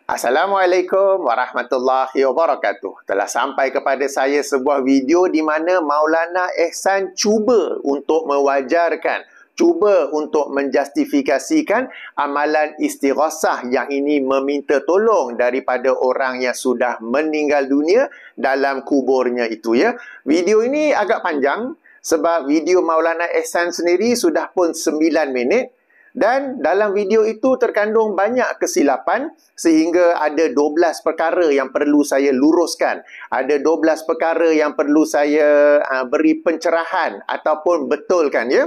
Assalamualaikum warahmatullahi wabarakatuh. Telah sampai kepada saya sebuah video di mana Maulana Ehsan cuba untuk mewajarkan, cuba untuk menjustifikasikan amalan istighasah yang ini meminta tolong daripada orang yang sudah meninggal dunia dalam kuburnya itu ya. Video ini agak panjang sebab video Maulana Ehsan sendiri sudah pun 9 minit. Dan dalam video itu terkandung banyak kesilapan sehingga ada 12 perkara yang perlu saya luruskan. Ada 12 perkara yang perlu saya beri pencerahan ataupun betulkan ya.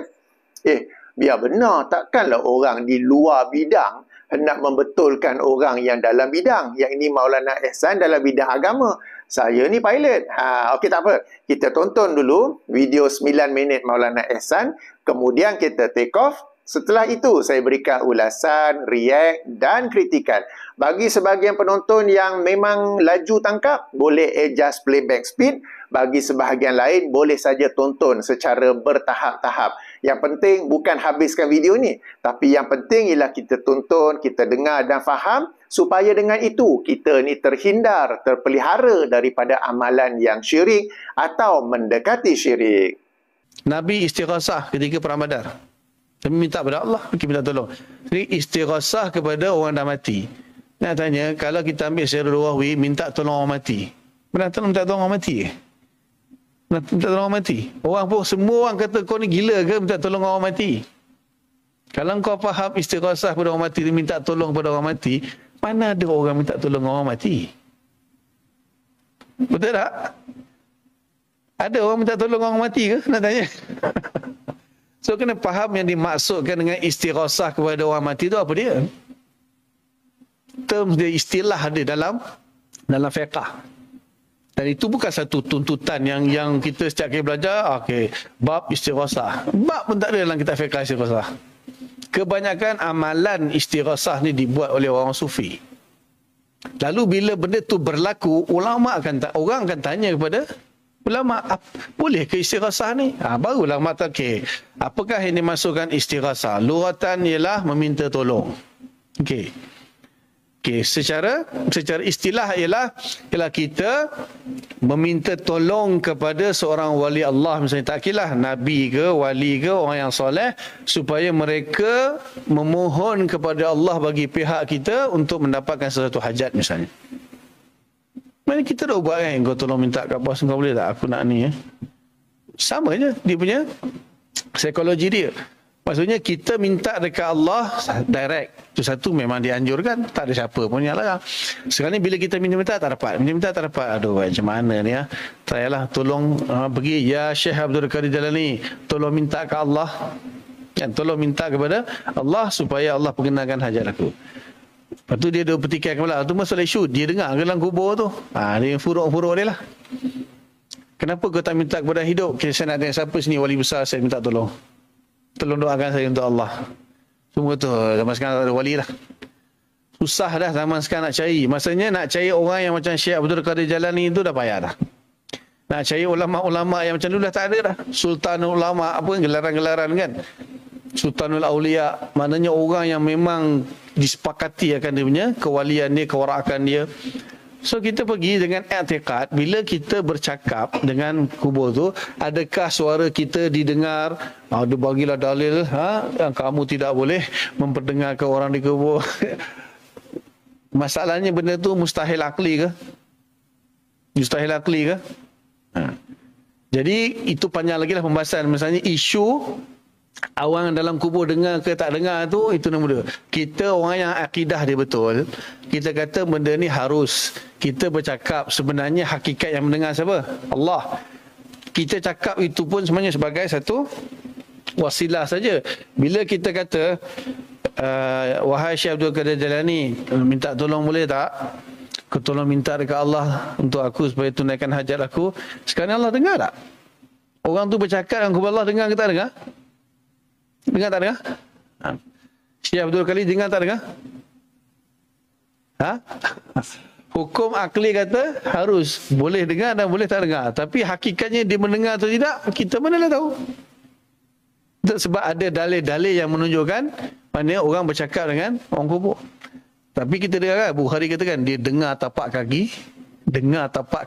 Biar benar, takkanlah orang di luar bidang hendak membetulkan orang yang dalam bidang. Yang ini Maulana Ehsan dalam bidang agama. Saya ni pilot. Okey, tak apa. Kita tonton dulu video 9 minit Maulana Ehsan. Kemudian kita take off. Setelah itu, saya berikan ulasan, react dan kritikan. Bagi sebahagian penonton yang memang laju tangkap, boleh adjust playback speed. Bagi sebahagian lain, boleh saja tonton secara bertahap-tahap. Yang penting bukan habiskan video ni. Tapi yang penting ialah kita tonton, kita dengar dan faham. Supaya dengan itu, kita ni terhindar, terpelihara daripada amalan yang syirik atau mendekati syirik. Nabi istighasah ketika perang Badar. Kami minta kepada Allah, kita minta tolong. Jadi istighasah kepada orang dah mati. Nak tanya, kalau kita ambil secara ruwawi, minta tolong orang mati. Benar tak minta tolong orang mati? Minta tolong orang mati. Orang pun, semua orang kata kau ni gila ke minta tolong orang mati? Kalau kau faham istighasah kepada orang mati, minta tolong kepada orang mati, mana ada orang minta tolong orang mati? Betul tak? Ada orang minta tolong orang mati ke? Nak tanya. So, kena faham yang dimaksudkan dengan istighasah kepada orang mati itu apa dia? Term dia, istilah dia dalam fiqh. Dan itu bukan satu tuntutan yang kita setiap kali belajar, okey, bab istighasah. Bab pun tak ada dalam kitab fiqh istighasah. Kebanyakan amalan istighasah ni dibuat oleh orang sufi. Lalu bila benda tu berlaku, orang akan tanya kepada ulama, boleh ke istighasah ni? Baru ulama kata, okey, apakah yang dimasukkan istighasah? Luratan ialah meminta tolong. Okey. Secara istilah ialah kita meminta tolong kepada seorang wali Allah, misalnya tak kira nabi ke, wali ke, orang yang soleh, supaya mereka memohon kepada Allah bagi pihak kita untuk mendapatkan sesuatu hajat misalnya. Mana kita dah buat kan, kau tolong minta kat bos kau boleh tak aku nak ni ya. Sama je dia punya psikologi dia. Maksudnya kita minta dekat Allah direct. Itu satu memang dianjurkan, tak ada siapa pun yang larang. Sekarang ni bila kita minta tak dapat. Minta tak dapat. Aduh macam mana ni ya. Try lah tolong pergi ya Syekh Abdul Qadir Jalani, tolong minta ke Allah. Tolong minta kepada Allah supaya Allah perkenankan hajat aku. Lepas tu dia petikai kepala. Itu masalah isu. Dia dengar ke dalam kubur tu. Dia furuk-furuk dia lah. Kenapa kau tak minta kepada hidup? Saya nak tanya siapa sini wali besar, saya minta tolong. Tolong doakan saya untuk Allah. Semua tu zaman sekarang tak ada wali lah. Susah dah zaman sekarang nak cari. Maksudnya nak cari orang yang macam Syekh Abdul Qadir Jalani itu dah payah dah. Nak cari ulama-ulama yang macam dulu dah tak ada dah. Sultanul Ulama, apa gelaran-gelaran kan. Sultanul Aulia, maknanya orang yang memang disepakati akan dia punya kewalian dia, kewarakan dia. So kita pergi dengan i'tiqad, bila kita bercakap dengan kubur tu, adakah suara kita didengar? Dia bagilah dalil yang kamu tidak boleh memperdengarkan orang di kubur. Masalahnya benda tu mustahil akli ke? Mustahil akli ke? Jadi itu panjang lagi lah pembahasan. Misalnya isu orang dalam kubur dengar ke tak dengar tu, itu nombor dua. Kita orang yang akidah dia betul, kita kata benda ni harus kita bercakap. Sebenarnya hakikat yang mendengar siapa? Allah. Kita cakap itu pun sebenarnya sebagai satu wasilah saja. Bila kita kata wahai Syekh Abdul Qadir Jalani, minta tolong boleh tak? Kau tolong minta dekat Allah untuk aku supaya tunaikan hajat aku. Sekarang Allah dengar tak? Orang tu bercakap dengan kubur Allah, dengar ke tak dengar? Dengar tak dengar? Syekh Abdul Qadir dengar tak dengar? Hukum akli kata harus boleh dengar dan boleh tak dengar. Tapi hakikatnya dia mendengar atau tidak, kita manalah tahu. Sebab ada dalil-dalil yang menunjukkan mana orang bercakap dengan orang kubur. Tapi kita dengar kan, Bukhari kata kan, dia dengar tapak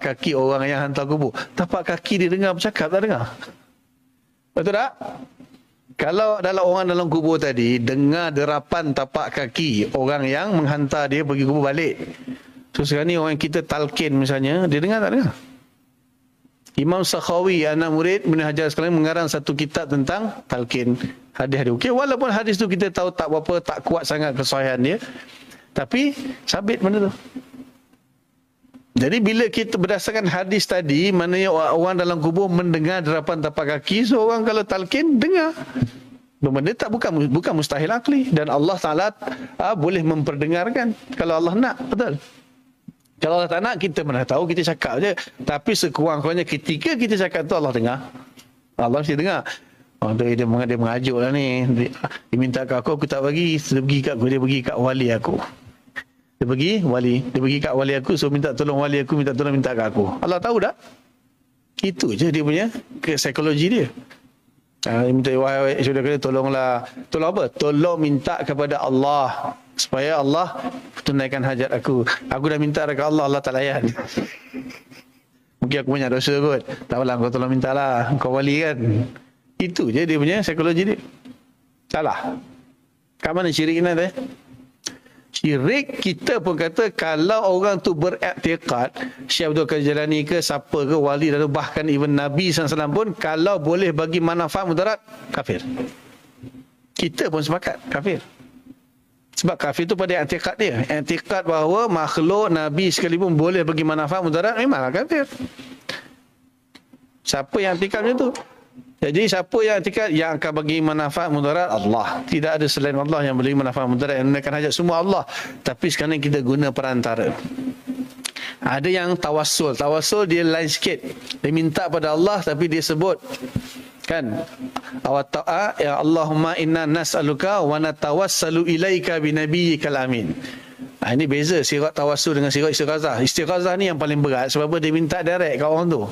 kaki orang yang hantar kubur. Tapak kaki dia dengar bercakap, tak dengar. Betul tak? Kalau dalam orang dalam kubur tadi, dengar derapan tapak kaki orang yang menghantar dia pergi kubur balik. So sekarang ni orang kita talqin misalnya, dia dengar tak dengar? Imam Sakhawi, anak murid Ibn Hajar sekalian, mengarang satu kitab tentang talqin hadis-hadis. Okey, walaupun hadis tu kita tahu tak berapa, tak kuat sangat kesahihan dia, tapi sabit benda tu. Jadi bila kita berdasarkan hadis tadi, maknanya orang dalam kubur mendengar derapan tapak kaki, so orang kalau talqin dengar. Benda tak bukan mustahil akli, dan Allah Taala boleh memperdengarkan kalau Allah nak, betul. Kalau Allah tak nak, kita mana tahu, kita cakap je. Tapi sekurang-kurangnya ketika kita cakap tu Allah dengar. Allah mesti dengar. Oh, dia mengajuk lah ni. Dia minta kat aku tak bagi. Dia pergi kat wali aku. Dia pergi kat wali aku, so minta tolong wali aku, minta kat aku. Allah tahu tak? Itu je dia punya psikologi dia. Dia minta, wahai saudara, tolonglah. Tolong apa? Tolong minta kepada Allah supaya Allah tunaikan hajat aku. Aku dah minta dekat Allah, Allah tak layan. Mungkin aku banyak dosa kot. Tak apalah, kau tolong mintalah. Kau wali kan. Itu je dia punya psikologi dia. Salah. Kat mana syirik ni? Syirik, kita pun kata kalau orang tu beriktikad, Syekh Abdul Qadir Jalani ke siapa ke wali, lalu bahkan even Nabi SAW pun, kalau boleh bagi manfaat mudarat, kafir. Kita pun sepakat kafir. Sebab kafir tu pada i'tikad dia. I'tikad bahawa makhluk Nabi sekalipun boleh bagi manfaat mudarat, memanglah kafir. Siapa yang i'tikad macam tu? Jadi siapa yang i'tikad yang akan bagi manfaat mudarat? Allah. Tidak ada selain Allah yang boleh manfaat mudarat, yang menunaikan hajat, semua Allah. Tapi sekarang kita guna perantara. Ada yang tawassul. Tawassul dia lain sikit. Dia minta pada Allah tapi dia sebut kan, ya Allahumma inna nas'aluka wa natawassalu ilaika bi nabiyyikal amin. Ini beza sirat tawassul dengan sirat istighazah. Istighazah ni yang paling berat sebab dia minta direct kat orang tu.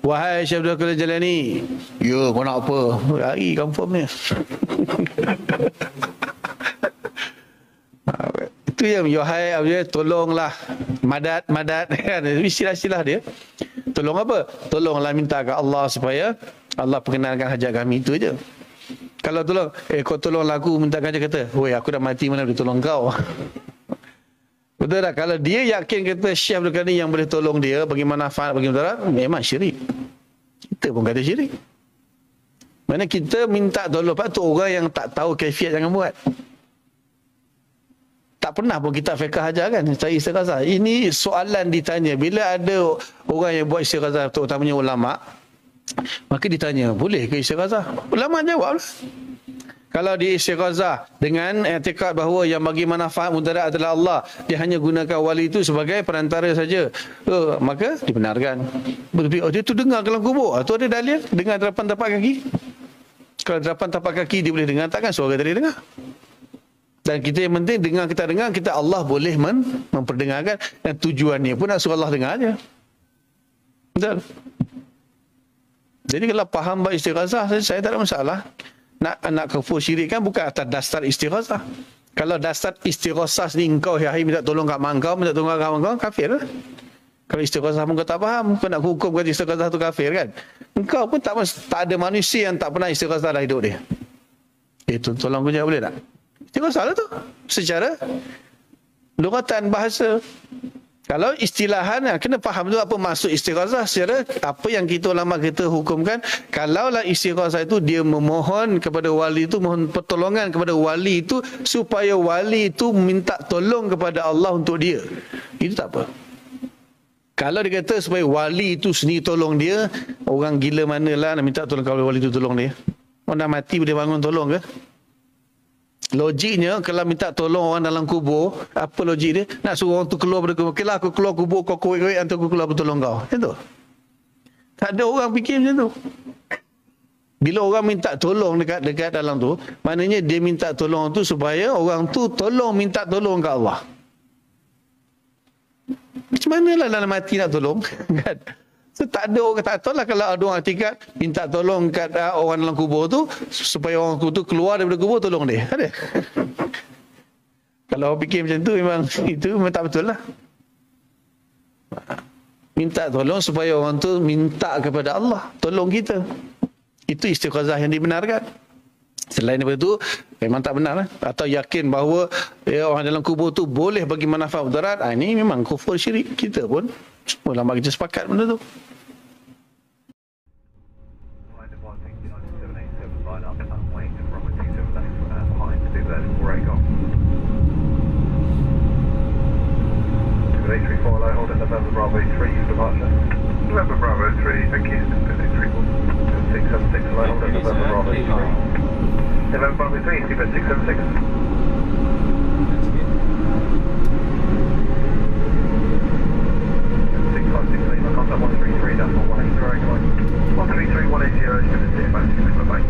Wahai Syekh Abdul Qadir Jalani, ya kau nak apa? Lari confirm ni. Itu yang wahai tolonglah, madad kan, istilah-istilah dia. Tolong apa? Tolonglah minta kat Allah supaya Allah perkenalkan hajat kami, itu je. Kalau tolong, kau tolonglah aku minta hajat, kata, woi aku dah mati, mana boleh tolong kau. Betul tak? Kalau dia yakin kata Syekh Abdul Qadir yang boleh tolong dia bagi manfaat, bagi mudarat, memang syirik. Kita pun kata syirik. Mana kita minta tolong, lepas tu orang yang tak tahu kaifiat jangan buat. Tak pernah pun kita fiqh ajar kan, cari istighazah. Ini soalan ditanya bila ada orang yang buat istighazah, terutamanya ulama, maka ditanya, boleh ke istighazah? Ulama jawab. Kalau dia istighazah dengan i'tikad bahawa yang bagi manfaat mudarat adalah Allah, dia hanya gunakan wali itu sebagai perantara saja, maka dibenarkan. Dia tu dengar dalam kubur, tu ada dalil dengar derapan tapak kaki. Kalau derapan tapak kaki dia boleh dengar, takkan suara tadi dengar. Dan kita yang penting dengar, kita Allah boleh memperdengarkan, dan tujuannya pun nak suruh Allah dengar aja. Betul? Jadi kalau faham bab istighazah, saya tak ada masalah. Nak kafur syirik kan bukan atas dasar istighazah. Kalau dasar istighazah ni engkau hai minta tolong kat mak kau, minta tolong kat kawan kau, kafir lah. Kalau istighazah pun kau tak faham, kau nak hukum kata istighazah tu kafir kan. Engkau pun tak ada manusia yang tak pernah istighazah dalam hidup dia. Tolong aku jawab boleh tak? Istighazah lah tu. Secara lugatan bahasa. Kalau istilahan, kena faham tu apa maksud istighazah. Secara apa yang kita ulama kita hukumkan, kalaulah istighazah itu dia memohon kepada wali itu, mohon pertolongan kepada wali itu supaya wali itu minta tolong kepada Allah untuk dia, itu tak apa. Kalau dia kata supaya wali itu sendiri tolong dia, orang gila manalah nak minta tolong kepada wali itu tolong dia? Orang dah mati boleh bangun tolong ke? Logiknya kalau minta tolong orang dalam kubur, apa logik dia? Nak suruh orang tu keluar dari kubur. Okeylah aku keluar kubur, kau korek-korek nanti aku keluar bertolong kau. Macam tu. Tak ada orang fikir macam tu. Bila orang minta tolong dekat dalam tu, maknanya dia minta tolong tu supaya orang tu tolong minta tolong ke Allah. Macam manalah dalam mati nak tolong? Kan? So, tak ada orang, tak tahu lah kalau ada orang i'tikad minta tolong kat orang dalam kubur tu supaya orang tu keluar daripada kubur, tolong dia. Ada? Kalau awak fikir macam tu, itu memang tak betul lah. Minta tolong supaya orang tu minta kepada Allah, tolong kita. Itu istighazah yang dibenarkan. Selain daripada itu, memang tak benar lah. Atau yakin bahawa orang dalam kubur tu boleh bagi manfaat mudarat, ini memang kufur syirik. Kita pun semua lama kita sepakat benda tu. November Bravo 3 departure. November Bravo 3, thank you. 676, line hold at November Bravo 3. November Bravo 3, keep at 676. 656, contact 133.180, correct line. 133.180, skip at 656, bye-bye.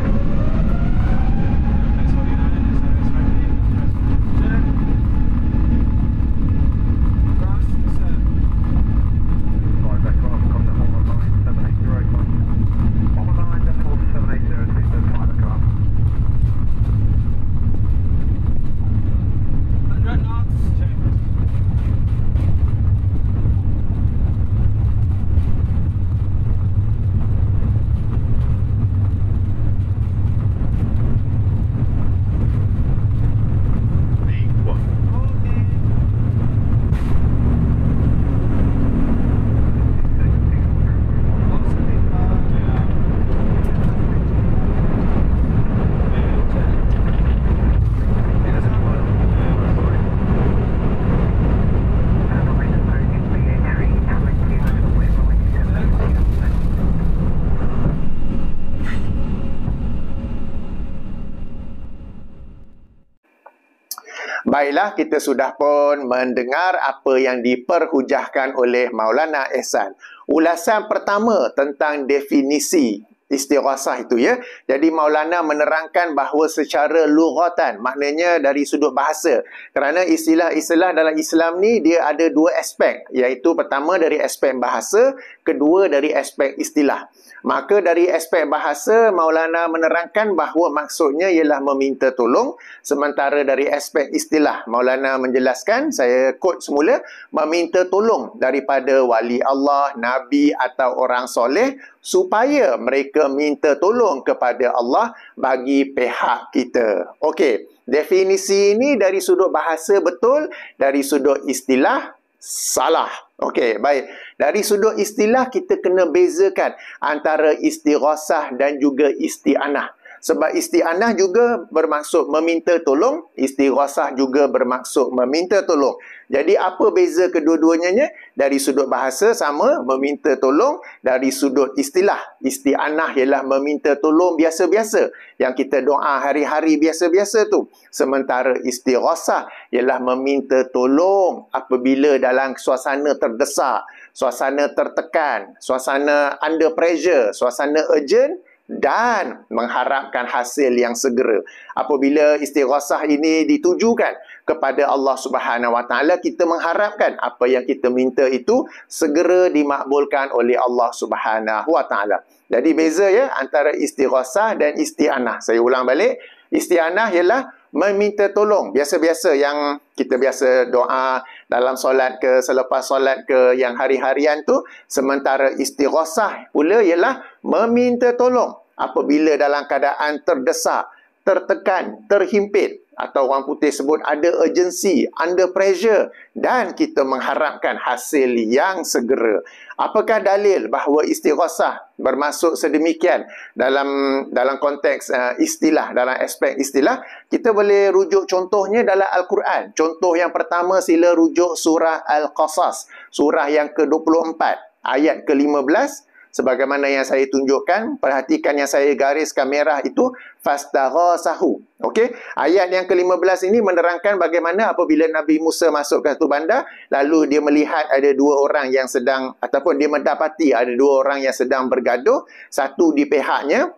Baiklah, kita sudah pun mendengar apa yang diperhujahkan oleh Maulana Ehsan. Ulasan pertama tentang definisi istighasah itu ya. Jadi Maulana menerangkan bahawa secara lughatan, maknanya dari sudut bahasa. Kerana istilah-istilah dalam Islam ni dia ada dua aspek, iaitu pertama dari aspek bahasa, kedua dari aspek istilah. Maka dari aspek bahasa, Maulana menerangkan bahawa maksudnya ialah meminta tolong. Sementara dari aspek istilah, Maulana menjelaskan, saya quote semula, meminta tolong daripada wali Allah, Nabi atau orang soleh supaya mereka minta tolong kepada Allah bagi pihak kita. Okey, definisi ini dari sudut bahasa betul, dari sudut istilah salah. Okey, baik. Dari sudut istilah kita kena bezakan antara istighasah dan juga isti'anah. Sebab isti'anah juga bermaksud meminta tolong, istighasah juga bermaksud meminta tolong. Jadi apa beza kedua-duanya? Dari sudut bahasa sama, meminta tolong. Dari sudut istilah, isti'anah ialah meminta tolong biasa-biasa, yang kita doa hari-hari biasa-biasa tu. Sementara istighasah ialah meminta tolong apabila dalam suasana terdesak, suasana tertekan, suasana under pressure, suasana urgent, dan mengharapkan hasil yang segera. Apabila istighasah ini ditujukan kepada Allah Subhanahu Wa Taala, kita mengharapkan apa yang kita minta itu segera dimakbulkan oleh Allah Subhanahu Wa Taala. Jadi beza ya antara istighasah dan isti'anah. Saya ulang balik. Isti'anah ialah meminta tolong biasa-biasa yang kita biasa doa dalam solat ke, selepas solat ke, yang hari-harian tu. Sementara istighasah pula ialah meminta tolong apabila dalam keadaan terdesak, tertekan, terhimpit, atau orang putih sebut ada urgency, under pressure, dan kita mengharapkan hasil yang segera. Apakah dalil bahawa istighasah bermaksud sedemikian dalam konteks istilah, dalam aspek istilah? Kita boleh rujuk contohnya dalam Al-Quran. Contoh yang pertama, sila rujuk surah Al-Qasas, surah yang ke-24, ayat ke-15. Sebagaimana yang saya tunjukkan, perhatikan yang saya gariskan merah itu, fastaghasahu. Okey, ayat yang ke-15 ini menerangkan bagaimana apabila Nabi Musa masuk ke satu bandar, lalu dia melihat ada dua orang yang sedang, ataupun dia mendapati ada dua orang yang sedang bergaduh, satu di pihaknya,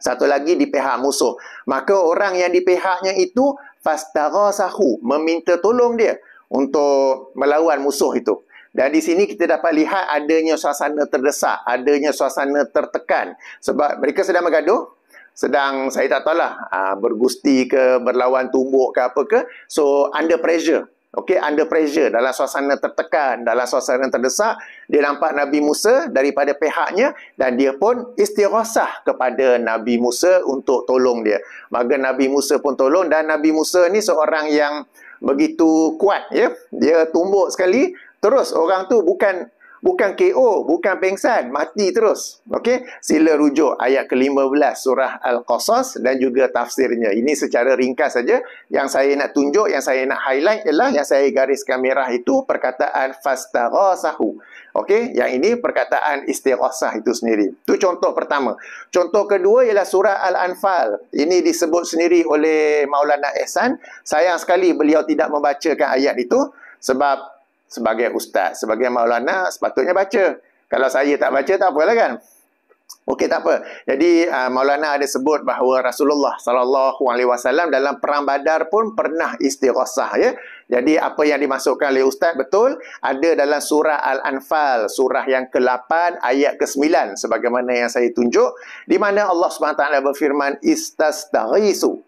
satu lagi di pihak musuh. Maka orang yang di pihaknya itu fastaghasahu, meminta tolong dia untuk melawan musuh itu. Dan di sini kita dapat lihat adanya suasana terdesak, adanya suasana tertekan. Sebab mereka sedang bergaduh, sedang saya tak tahulah bergusti ke, berlawan tumbuk ke apa ke. So under pressure. Okey, under pressure, dalam suasana tertekan, dalam suasana terdesak, dia nampak Nabi Musa daripada pihaknya dan dia pun istighosah kepada Nabi Musa untuk tolong dia. Maka Nabi Musa pun tolong, dan Nabi Musa ni seorang yang begitu kuat, ya. Dia tumbuk sekali, terus orang tu bukan KO, bukan pengsan, mati terus. Okey, sila rujuk ayat ke-15 surah Al-Qasas dan juga tafsirnya. Ini secara ringkas saja. Yang saya nak tunjuk, yang saya nak highlight ialah yang saya gariskan merah itu perkataan fastaghasahu. Okey, yang ini perkataan istighasah itu sendiri. Itu contoh pertama. Contoh kedua ialah surah Al-Anfal. Ini disebut sendiri oleh Maulana Ehsan. Sayang sekali beliau tidak membacakan ayat itu sebab sebagai ustaz, sebagai maulana sepatutnya baca. Kalau saya tak baca tak apalah kan. Okey, tak apa. Jadi Maulana ada sebut bahawa Rasulullah SAW dalam perang Badar pun pernah istighasah, ya. Jadi apa yang dimasukkan oleh ustaz betul ada dalam surah Al-Anfal, surah yang ke-8 ayat ke-9 sebagaimana yang saya tunjuk, di mana Allah SWT berfirman istastaghisu.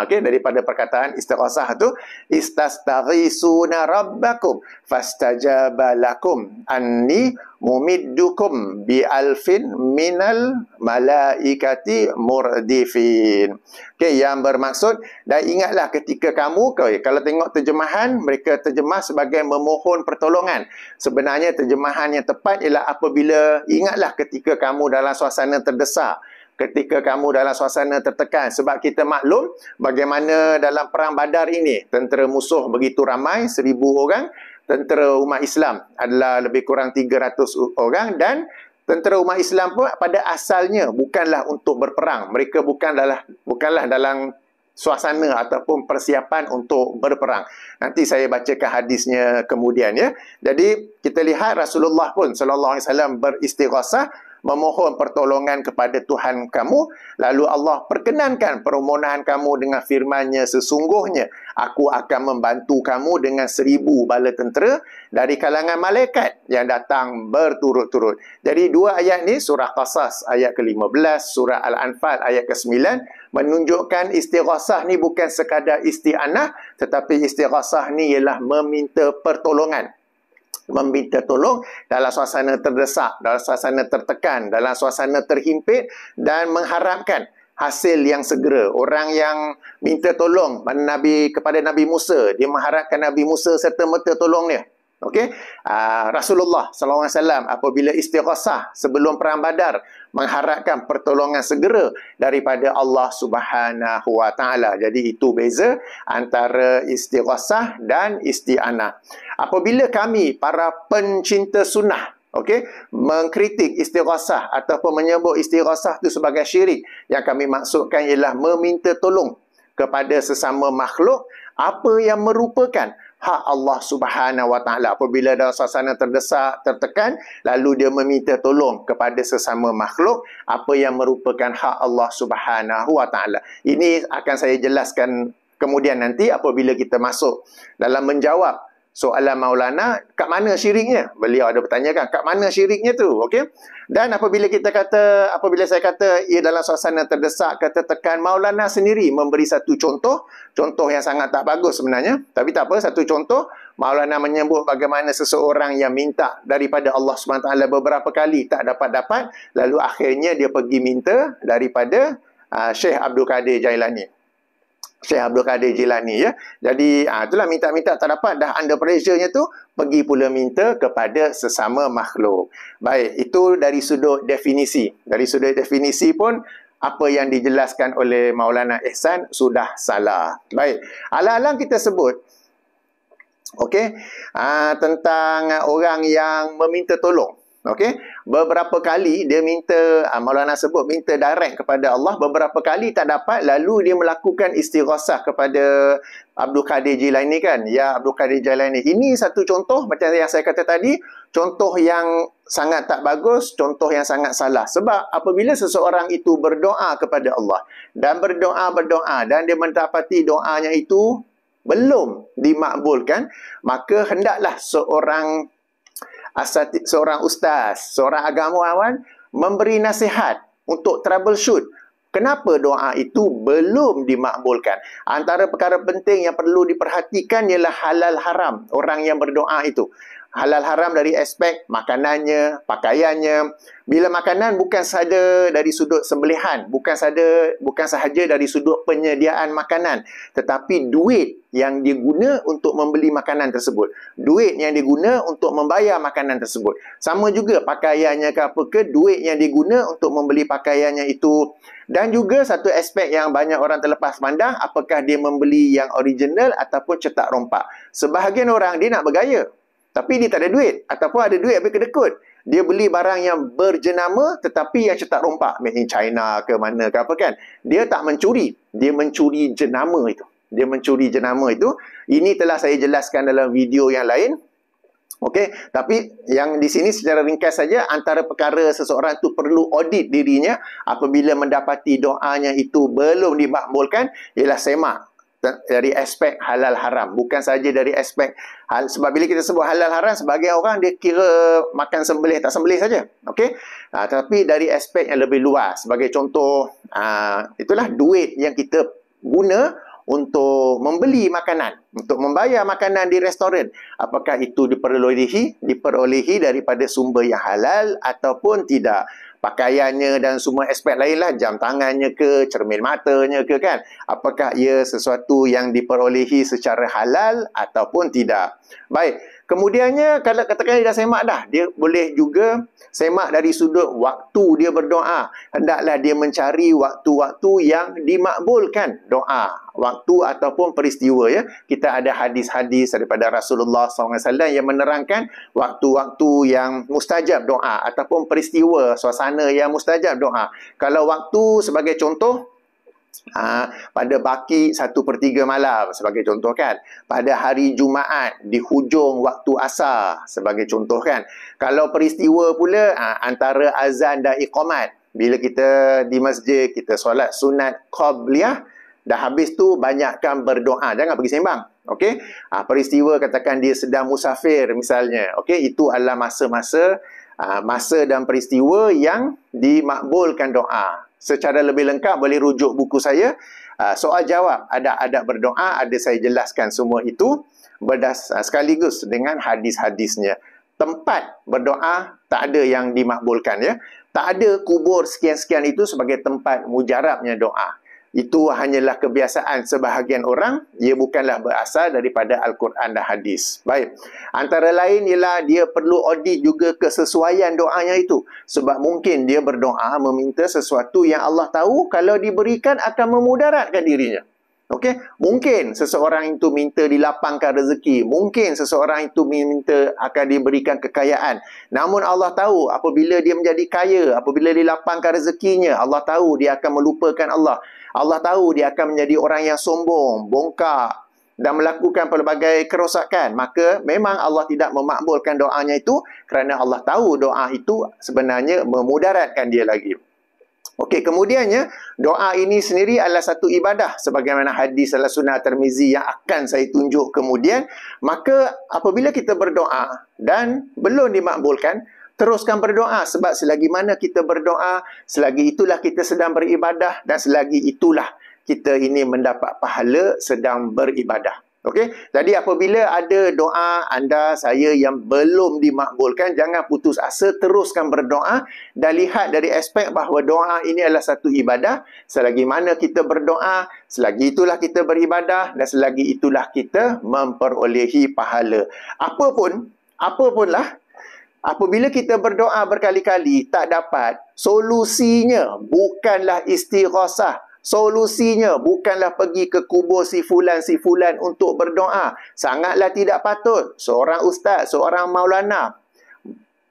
Okey, daripada perkataan istighasah tu, istastaghisuna rabbakum fastajaba lakum anni mumiddukum bi alfin minal malaikati murdifin. Okey, yang bermaksud, dan ingatlah ketika kamu, kalau tengok terjemahan, mereka terjemah sebagai memohon pertolongan. Sebenarnya terjemahan yang tepat ialah apabila, ingatlah ketika kamu dalam suasana terdesak, ketika kamu dalam suasana tertekan. Sebab kita maklum bagaimana dalam perang Badar ini, tentera musuh begitu ramai, 1000 orang, tentera umat Islam adalah lebih kurang 300 orang, dan tentera umat Islam pun pada asalnya bukanlah untuk berperang. Mereka bukanlah dalam suasana ataupun persiapan untuk berperang. Nanti saya bacakan hadisnya kemudian, ya. Jadi kita lihat Rasulullah pun sallallahu alaihi wasallam beristighasah, memohon pertolongan kepada Tuhan kamu, lalu Allah perkenankan permohonan kamu dengan firman-Nya, sesungguhnya aku akan membantu kamu dengan 1000 bala tentera dari kalangan malaikat yang datang berturut-turut. Jadi dua ayat ni, surah Qasas ayat ke-15, surah Al-Anfal ayat ke-9, menunjukkan istighasah ni bukan sekadar isti'anah, tetapi istighasah ni ialah meminta pertolongan. Meminta tolong dalam suasana terdesak, dalam suasana tertekan, dalam suasana terhimpit, dan mengharapkan hasil yang segera. Orang yang minta tolong kepada Nabi Musa, dia mengharapkan Nabi Musa serta-merta tolong dia. Okey, Rasulullah SAW apabila istighasah sebelum perang Badar mengharapkan pertolongan segera daripada Allah Subhanahu Wa Taala. Jadi itu beza antara istighasah dan isti'anah. Apabila kami para pencinta sunnah, okey, mengkritik istighasah ataupun menyebut istighasah itu sebagai syirik, yang kami maksudkan ialah meminta tolong kepada sesama makhluk apa yang merupakan hak Allah Subhanahu Wa Taala. Apabila dalam suasana terdesak, tertekan, lalu dia meminta tolong kepada sesama makhluk apa yang merupakan hak Allah Subhanahu Wa Taala. Ini akan saya jelaskan kemudian nanti apabila kita masuk dalam menjawab soalan Maulana, kat mana syiriknya? Beliau ada bertanyakan, kat mana syiriknya tu? Okey. Dan apabila saya kata ia dalam suasana terdesak, tertekan, Maulana sendiri memberi satu contoh yang sangat tak bagus sebenarnya. Tapi tak apa, satu contoh, Maulana menyebut bagaimana seseorang yang minta daripada Allah SWT beberapa kali tak dapat-dapat, lalu akhirnya dia pergi minta daripada Syekh Abdul Qadir Jailani. Syekh Abdul Qadir Jilani, ya. Jadi itulah, minta-minta tak dapat, dah under pressure-nya tu, pergi pula minta kepada sesama makhluk. Baik, itu dari sudut definisi. Dari sudut definisi pun apa yang dijelaskan oleh Maulana Ehsan sudah salah. Baik, alang-alang kita sebut, okey, tentang orang yang meminta tolong. Okey, beberapa kali dia minta, Maulana sebut minta direct kepada Allah, beberapa kali tak dapat, lalu dia melakukan istighasah kepada Abdul Qadir Jilani, kan. Ya Abdul Qadir Jilani. Ini satu contoh macam yang saya kata tadi, contoh yang sangat tak bagus, contoh yang sangat salah. Sebab apabila seseorang itu berdoa kepada Allah dan berdoa dan dia mendapati doanya itu belum dimakbulkan, maka hendaklah seorang ustaz, seorang agamawan memberi nasihat untuk troubleshoot Kenapa doa itu belum dimakbulkan? Antara perkara penting yang perlu diperhatikan ialah halal haram orang yang berdoa itu. Halal haram dari aspek makanannya, pakaiannya. Bila makanan bukan sahaja dari sudut sembelihan, bukan sahaja dari sudut penyediaan makanan, tetapi duit yang diguna untuk membeli makanan tersebut. Duit yang diguna untuk membayar makanan tersebut. Sama juga pakaiannya ke apa ke, duit yang diguna untuk membeli pakaiannya itu. Dan juga satu aspek yang banyak orang terlepas pandang, apakah dia membeli yang original ataupun cetak rompak. Sebahagian orang dia nak bergaya, tapi dia tak ada duit, ataupun ada duit tapi kedekut. Dia beli barang yang berjenama tetapi yang cetak rompak, made in China ke mana ke apa kan. Dia tak mencuri, dia mencuri jenama itu. Dia mencuri jenama itu. Ini telah saya jelaskan dalam video yang lain. Okey, tapi yang di sini secara ringkas saja, antara perkara seseorang tu perlu audit dirinya apabila mendapati doanya itu belum dimakbulkan ialah semak dari aspek halal haram, bukan saja dari aspek sebab bila kita sebut halal haram, sebagai orang dia kira makan sembelih tak sembelih saja. Okey, tapi dari aspek yang lebih luas. Sebagai contoh, itulah duit yang kita guna untuk membeli makanan, untuk membayar makanan di restoran. Apakah itu diperolehi daripada sumber yang halal ataupun tidak? Pakaiannya dan semua aspek lainlah, jam tangannya ke, cermin matanya ke kan. Apakah ia sesuatu yang diperolehi secara halal ataupun tidak? Baik. Kemudiannya, kalau katakan dia dah semak dah, dia boleh juga semak dari sudut waktu dia berdoa. Hendaklah dia mencari waktu-waktu yang dimakbulkan doa. Waktu ataupun peristiwa ya. Kita ada hadis-hadis daripada Rasulullah SAW yang menerangkan waktu-waktu yang mustajab doa ataupun peristiwa, suasana yang mustajab doa. Kalau waktu sebagai contoh, pada baki 1/3 malam sebagai contoh kan, pada hari Jumaat di hujung waktu asar sebagai contoh kan. Kalau peristiwa pula antara azan dan iqamat, bila kita di masjid kita solat sunat qabliyah, dah habis tu banyakkan berdoa, jangan pergi sembang. Okey, peristiwa katakan dia sedang musafir misalnya, okey, itu adalah masa-masa masa dan peristiwa yang dimakbulkan doa. Secara lebih lengkap boleh rujuk buku saya, soal jawab adab-adab berdoa, ada saya jelaskan semua itu sekaligus dengan hadis-hadisnya. Tempat berdoa tak ada yang dimakbulkan ya. Tak ada kubur sekian-sekian itu sebagai tempat mujarabnya doa. Itu hanyalah kebiasaan sebahagian orang, ia bukanlah berasal daripada Al-Quran dan hadis. Baik. Antara lain ialah dia perlu audit juga kesesuaian doanya itu. Sebab mungkin dia berdoa meminta sesuatu yang Allah tahu kalau diberikan akan memudaratkan dirinya. Okey, mungkin seseorang itu minta dilapangkan rezeki, mungkin seseorang itu minta akan diberikan kekayaan. Namun Allah tahu apabila dia menjadi kaya, apabila dilapangkan rezekinya, Allah tahu dia akan melupakan Allah. Allah tahu dia akan menjadi orang yang sombong, bongkak dan melakukan pelbagai kerosakan. Maka memang Allah tidak memakbulkan doanya itu kerana Allah tahu doa itu sebenarnya memudaratkan dia lagi. Okey, kemudiannya doa ini sendiri adalah satu ibadah sebagaimana hadis dalam Sunan Tirmizi yang akan saya tunjuk kemudian. Maka apabila kita berdoa dan belum dimakbulkan, teruskan berdoa, sebab selagi mana kita berdoa, selagi itulah kita sedang beribadah, dan selagi itulah kita ini mendapat pahala sedang beribadah. Okey, jadi apabila ada doa anda, saya yang belum dimakbulkan, jangan putus asa, teruskan berdoa dan lihat dari aspek bahawa doa ini adalah satu ibadah. Selagi mana kita berdoa, selagi itulah kita beribadah, dan selagi itulah kita memperolehi pahala. Apapunlah, apabila kita berdoa berkali-kali tak dapat, solusinya bukanlah istighasah. Solusinya bukanlah pergi ke kubur si fulan untuk berdoa. Sangatlah tidak patut. Seorang ustaz, seorang maulana.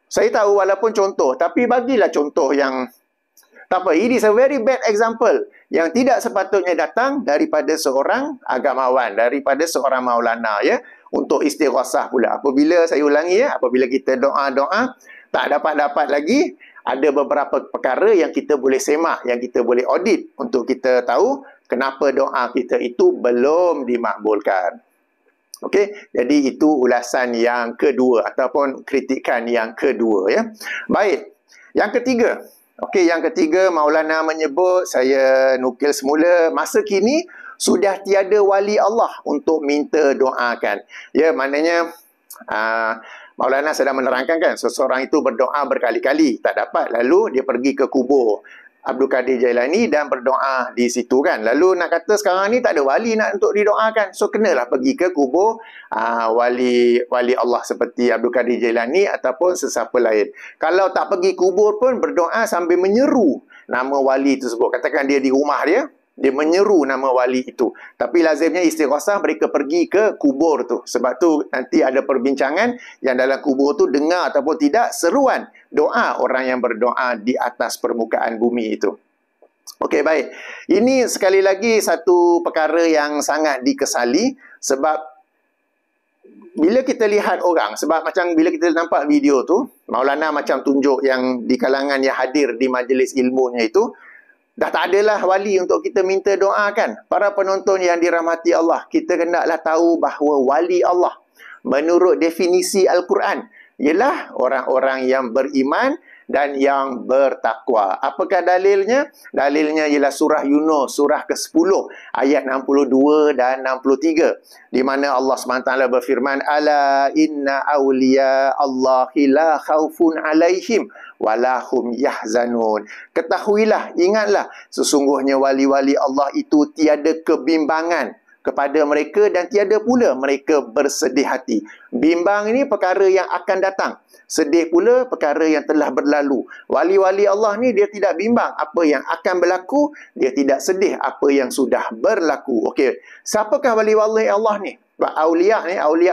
Saya tahu walaupun contoh, tapi bagilah contoh yang tak apa. It is a very bad example yang tidak sepatutnya datang daripada seorang agamawan, daripada seorang maulana ya, untuk istighasah pula. Apabila saya ulangi ya, apabila kita doa-doa tak dapat-dapat lagi, ada beberapa perkara yang kita boleh semak, yang kita boleh audit untuk kita tahu kenapa doa kita itu belum dimakbulkan. Okey, jadi itu ulasan yang kedua ataupun kritikan yang kedua ya. Baik. Yang ketiga, Okey, yang ketiga, Maulana menyebut, saya nukil semula, masa kini sudah tiada wali Allah untuk minta doakan. Ya, maknanya Maulana sedang menerangkan kan, seseorang itu berdoa berkali-kali, tak dapat. Lalu dia pergi ke kubur Abdul Qadir Jailani dan berdoa di situ kan. Lalu nak kata sekarang ni tak ada wali nak untuk didoakan. So kenalah pergi ke kubur wali Allah seperti Abdul Qadir Jailani ataupun sesiapa lain. Kalau tak pergi kubur pun berdoa sambil menyeru nama wali tersebut. Katakan dia di rumah dia menyeru nama wali itu. Tapi lazimnya istighosah mereka pergi ke kubur tu. Sebab tu nanti ada perbincangan yang dalam kubur tu dengar ataupun tidak seruan doa orang yang berdoa di atas permukaan bumi itu. Okey, baik. Ini sekali lagi satu perkara yang sangat dikesali sebab bila kita lihat orang, sebab macam bila kita nampak video tu, Maulana macam tunjuk yang di kalangan yang hadir di majlis ilmunya itu, dah tak adalah wali untuk kita minta doa kan. Para penonton yang dirahmati Allah, kita hendaklah tahu bahawa wali Allah menurut definisi Al-Quran ialah orang-orang yang beriman dan yang bertakwa. Apakah dalilnya? Dalilnya ialah surah Yunus, surah ke-10, ayat 62 dan 63. Di mana Allah SWT berfirman, Ala inna awliya Allahi la khawfun alaihim walahum yahzanun. Ketahuilah, ingatlah, sesungguhnya wali-wali Allah itu tiada kebimbangan kepada mereka dan tiada pula mereka bersedih hati. Bimbang ini perkara yang akan datang. Sedih pula perkara yang telah berlalu. Wali-wali Allah ni dia tidak bimbang apa yang akan berlaku, dia tidak sedih apa yang sudah berlaku. Okey, siapakah wali-wali Allah ni? Aulia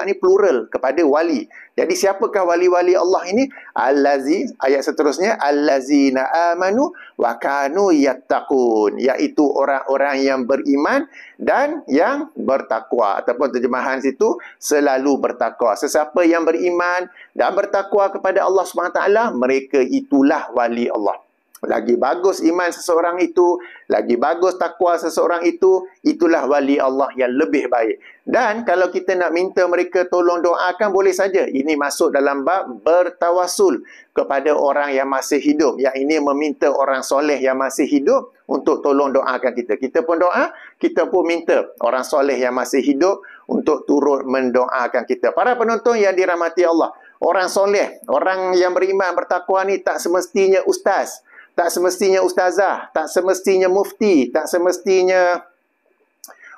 ni plural kepada wali. Jadi siapakah wali-wali Allah ini? Allazi, ayat seterusnya, allazina amanu wa kanu yattaqun, iaitu orang-orang yang beriman dan yang bertakwa. Ataupun terjemahan situ, selalu bertakwa. Sesiapa yang beriman dan bertakwa kepada Allah SWT, mereka itulah wali Allah. Lagi bagus iman seseorang itu, lagi bagus takwa seseorang itu, itulah wali Allah yang lebih baik. Dan kalau kita nak minta mereka tolong doakan, boleh saja. Ini masuk dalam bab bertawasul kepada orang yang masih hidup. Yang ini meminta orang soleh yang masih hidup untuk tolong doakan kita. Kita pun doa, kita pun minta orang soleh yang masih hidup untuk turut mendoakan kita. Para penonton yang dirahmati Allah, orang soleh, orang yang beriman bertakwa ni tak semestinya ustaz, tak semestinya ustazah, tak semestinya mufti, tak semestinya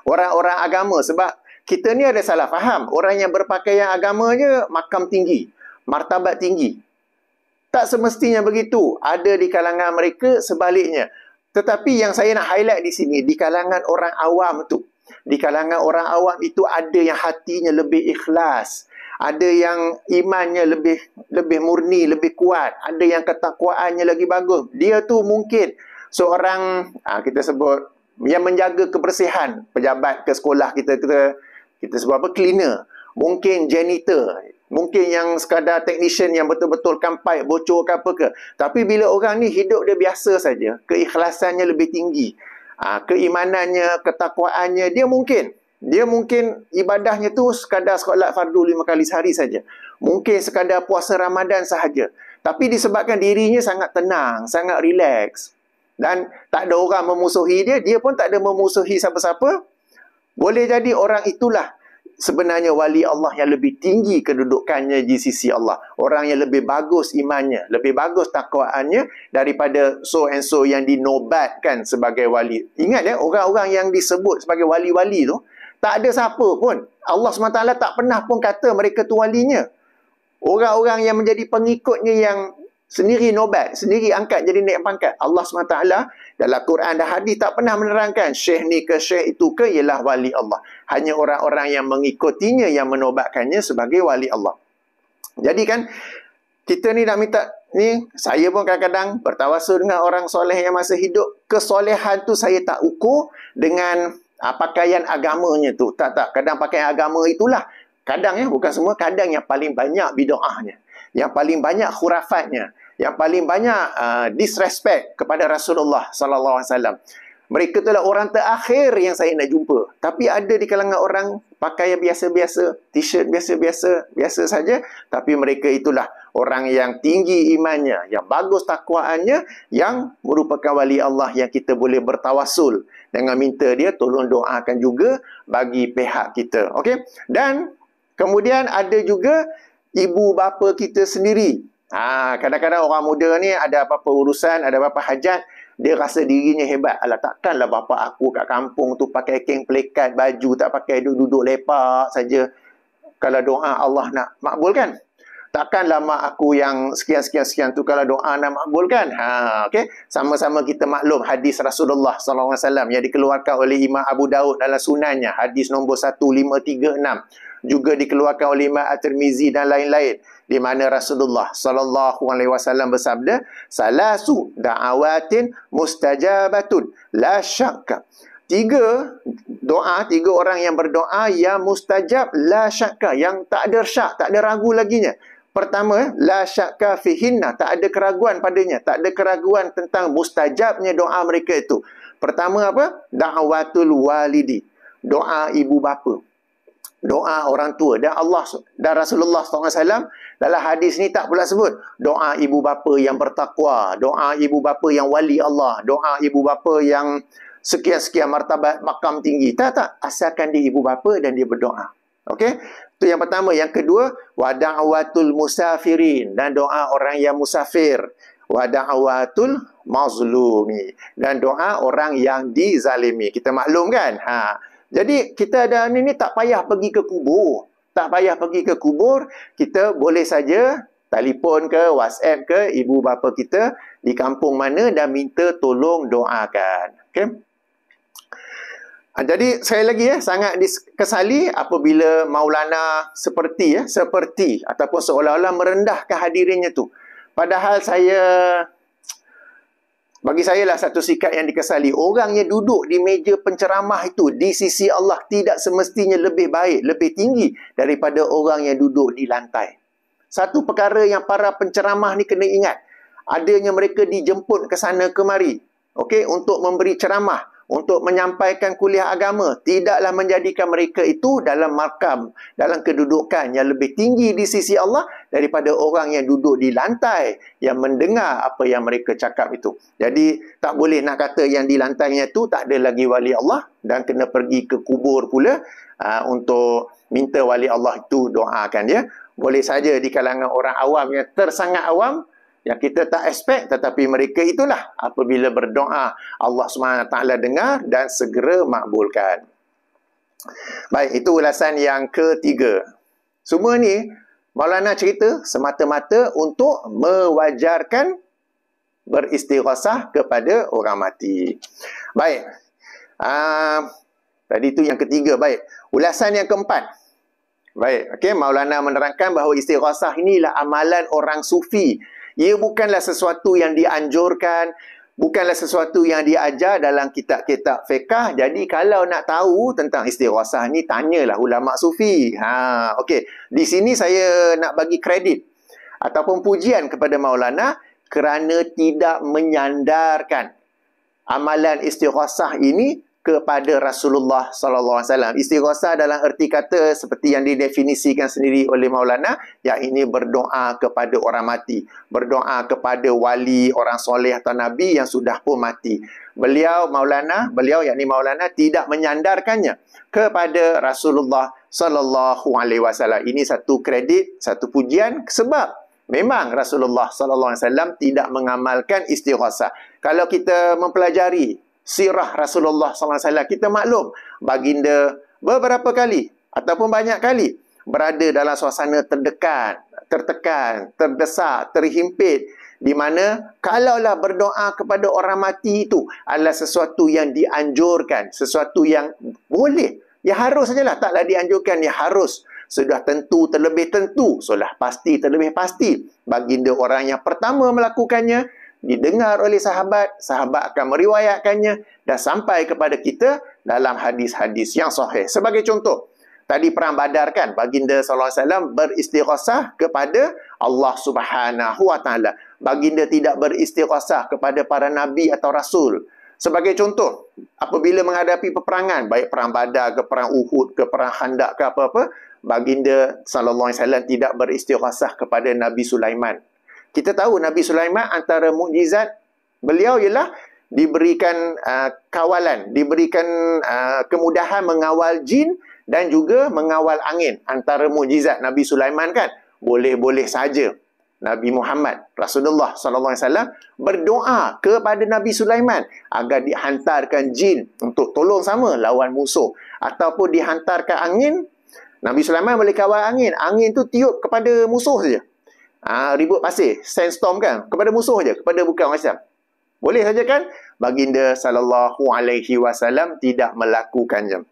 orang-orang agama. Sebab kita ni ada salah faham. Orang yang berpakaian agamanya makam tinggi, martabat tinggi. Tak semestinya begitu. Ada di kalangan mereka sebaliknya. Tetapi yang saya nak highlight di sini, di kalangan orang awam tu, di kalangan orang awam itu ada yang hatinya lebih ikhlas, ada yang imannya lebih murni, lebih kuat, ada yang ketakwaannya lagi bagus. Dia tu mungkin seorang kita sebut yang menjaga kebersihan, pejabat ke sekolah kita sebut apa, cleaner, mungkin janitor, mungkin yang sekadar technician yang betul-betul pipe bocor ke apa ke. Tapi bila orang ni hidup dia biasa saja, keikhlasannya lebih tinggi, keimanannya, ketakwaannya, dia mungkin ibadahnya tu sekadar solat fardu 5 kali sehari saja. Mungkin sekadar puasa Ramadan sahaja. Tapi disebabkan dirinya sangat tenang, sangat relax, dan tak ada orang memusuhi dia, dia pun tak ada memusuhi siapa-siapa. Boleh jadi orang itulah sebenarnya wali Allah yang lebih tinggi kedudukannya di sisi Allah. Orang yang lebih bagus imannya, lebih bagus takwaannya daripada so and so yang dinobatkan sebagai wali. Ingat ya, orang-orang yang disebut sebagai wali-wali tu, tak ada siapa pun, Allah SWT tak pernah pun kata mereka tu walinya. Orang-orang yang menjadi pengikutnya yang sendiri nobat, sendiri angkat jadi naik pangkat. Allah SWT dalam Quran dan hadis tak pernah menerangkan syekh ni ke syekh itu ke ialah wali Allah. Hanya orang-orang yang mengikutinya yang menobatkannya sebagai wali Allah. Jadi kan, kita ni nak minta, ni saya pun kadang-kadang bertawasul dengan orang soleh yang masih hidup. Kesolehan tu saya tak ukur dengan pakaian agamanya tu. Tak. Kadang pakaian agama itulah, kadang ya, bukan semua, kadang yang paling banyak bid'ahnya, yang paling banyak khurafatnya, yang paling banyak disrespect kepada Rasulullah sallallahu alaihi wasallam. Mereka itulah orang terakhir yang saya nak jumpa. Tapi ada di kalangan orang pakai biasa-biasa, t-shirt biasa-biasa, biasa saja. Tapi mereka itulah orang yang tinggi imannya, yang bagus takwaannya, yang merupakan wali Allah yang kita boleh bertawasul dengan minta dia tolong doakan juga bagi pihak kita. Okey? Dan kemudian ada juga ibu bapa kita sendiri. Kadang-kadang orang muda ni ada apa-apa urusan, ada apa-apa hajat, dia rasa dirinya hebat. Alah, takkanlah bapa aku kat kampung tu pakai keng pelikat, baju tak pakai, duduk lepak saja. Kalau doa Allah nak makbulkan. Takkanlah mak aku yang sekian-sekian tu kalau doa nak makbulkan. Okey, sama-sama kita maklum hadis Rasulullah SAW yang dikeluarkan oleh Imam Abu Daud dalam sunannya, hadis nombor 1536. Juga dikeluarkan oleh Imam At-Tirmizi dan lain-lain, di mana Rasulullah SAW bersabda, salasu da'awatin mustajabatun la syakka. Tiga orang yang berdoa yang mustajab la syakka, yang tak ada syak, tak ada ragu laginya. Pertama, la syakka fihinna, tak ada keraguan padanya, tak ada keraguan tentang mustajabnya doa mereka itu. Pertama apa? Da'awatul walidi, doa ibu bapa, doa orang tua. Dan Allah dan Rasulullah SAW dalam hadis ni tak pula sebut doa ibu bapa yang bertakwa, doa ibu bapa yang wali Allah, doa ibu bapa yang sekian-sekian martabat makam tinggi. Tak, asalkan dia ibu bapa dan dia berdoa. Okey, itu yang pertama. Yang kedua, wa da'watul musafirin, dan doa orang yang musafir. Wa da'watul mazlumi, dan doa orang yang dizalimi. Kita maklum kan? Jadi kita ada ni tak payah pergi ke kubur. Tak payah pergi ke kubur. Kita boleh saja telefon ke, WhatsApp ke ibu bapa kita di kampung mana dan minta tolong doakan. Okey. Jadi sekali lagi sangat dikesali apabila Maulana seperti ataupun seolah-olah merendahkan hadirinnya tu. Padahal bagi saya lah satu sikap yang dikesali. Orang yang duduk di meja penceramah itu di sisi Allah tidak semestinya lebih baik, lebih tinggi daripada orang yang duduk di lantai. Satu perkara yang para penceramah ni kena ingat, adanya mereka dijemput ke sana kemari, okey, untuk memberi ceramah, untuk menyampaikan kuliah agama, tidaklah menjadikan mereka itu dalam markam, dalam kedudukan yang lebih tinggi di sisi Allah daripada orang yang duduk di lantai yang mendengar apa yang mereka cakap itu. Jadi tak boleh nak kata yang di lantainya itu tak ada lagi wali Allah dan kena pergi ke kubur pula untuk minta wali Allah itu doakan dia. Boleh saja di kalangan orang awam yang tersangat awam, yang kita tak expect, tetapi mereka itulah apabila berdoa Allah SWT dengar dan segera makbulkan. Baik, itu ulasan yang ketiga. Semua ni Maulana cerita semata-mata untuk mewajarkan beristighasah kepada orang mati. Baik, tadi itu yang ketiga. Baik, ulasan yang keempat. Baik, okey, Maulana menerangkan bahawa istighasah inilah amalan orang sufi. Ia bukanlah sesuatu yang dianjurkan, bukanlah sesuatu yang diajar dalam kitab-kitab fiqh. Jadi kalau nak tahu tentang istighasah ni, tanyalah ulama sufi. Okey, di sini saya nak bagi kredit ataupun pujian kepada Maulana kerana tidak menyandarkan amalan istighasah ini kepada Rasulullah SAW. Istighasah dalam erti kata seperti yang didefinisikan sendiri oleh Maulana, yang ini berdoa kepada orang mati, berdoa kepada wali, orang soleh atau nabi yang sudah pun mati. Maulana tidak menyandarkannya kepada Rasulullah SAW. Ini satu kredit, satu pujian, sebab memang Rasulullah SAW tidak mengamalkan istighasah. Kalau kita mempelajari sirah Rasulullah SAW, kita maklum baginda beberapa kali ataupun banyak kali berada dalam suasana tertekan, terdesak, terhimpit, di mana kalaulah berdoa kepada orang mati itu adalah sesuatu yang dianjurkan, sesuatu yang boleh, ya harus sajalah, taklah dianjurkan, ya harus, sudah tentu terlebih tentu, sudah pasti terlebih pasti. Baginda orang yang pertama melakukannya, didengar oleh sahabat, sahabat akan meriwayatkannya dan sampai kepada kita dalam hadis-hadis yang sahih. Sebagai contoh, tadi perang Badar kan, baginda SAW beristighasah kepada Allah Subhanahu Wa Taala. Baginda tidak beristighasah kepada para nabi atau rasul. Sebagai contoh, apabila menghadapi peperangan, baik perang Badar ke perang Uhud ke perang Khandaq ke apa-apa, baginda sallallahu alaihi wasallam tidak beristighasah kepada Nabi Sulaiman. Kita tahu Nabi Sulaiman antara mukjizat beliau ialah diberikan kawalan, diberikan kemudahan mengawal jin dan juga mengawal angin. Antara mukjizat Nabi Sulaiman kan, boleh-boleh saja Nabi Muhammad Rasulullah sallallahu alaihi wasallam berdoa kepada Nabi Sulaiman agar dihantarkan jin untuk tolong sama lawan musuh, ataupun dihantarkan angin. Nabi Sulaiman boleh kawal angin. Angin tu tiup kepada musuh saja. Ribut pasir, sandstorm kan, kepada musuh saja, kepada bukan orang Islam. Boleh saja kan? Baginda sallallahu alaihi wasallam tidak melakukannya.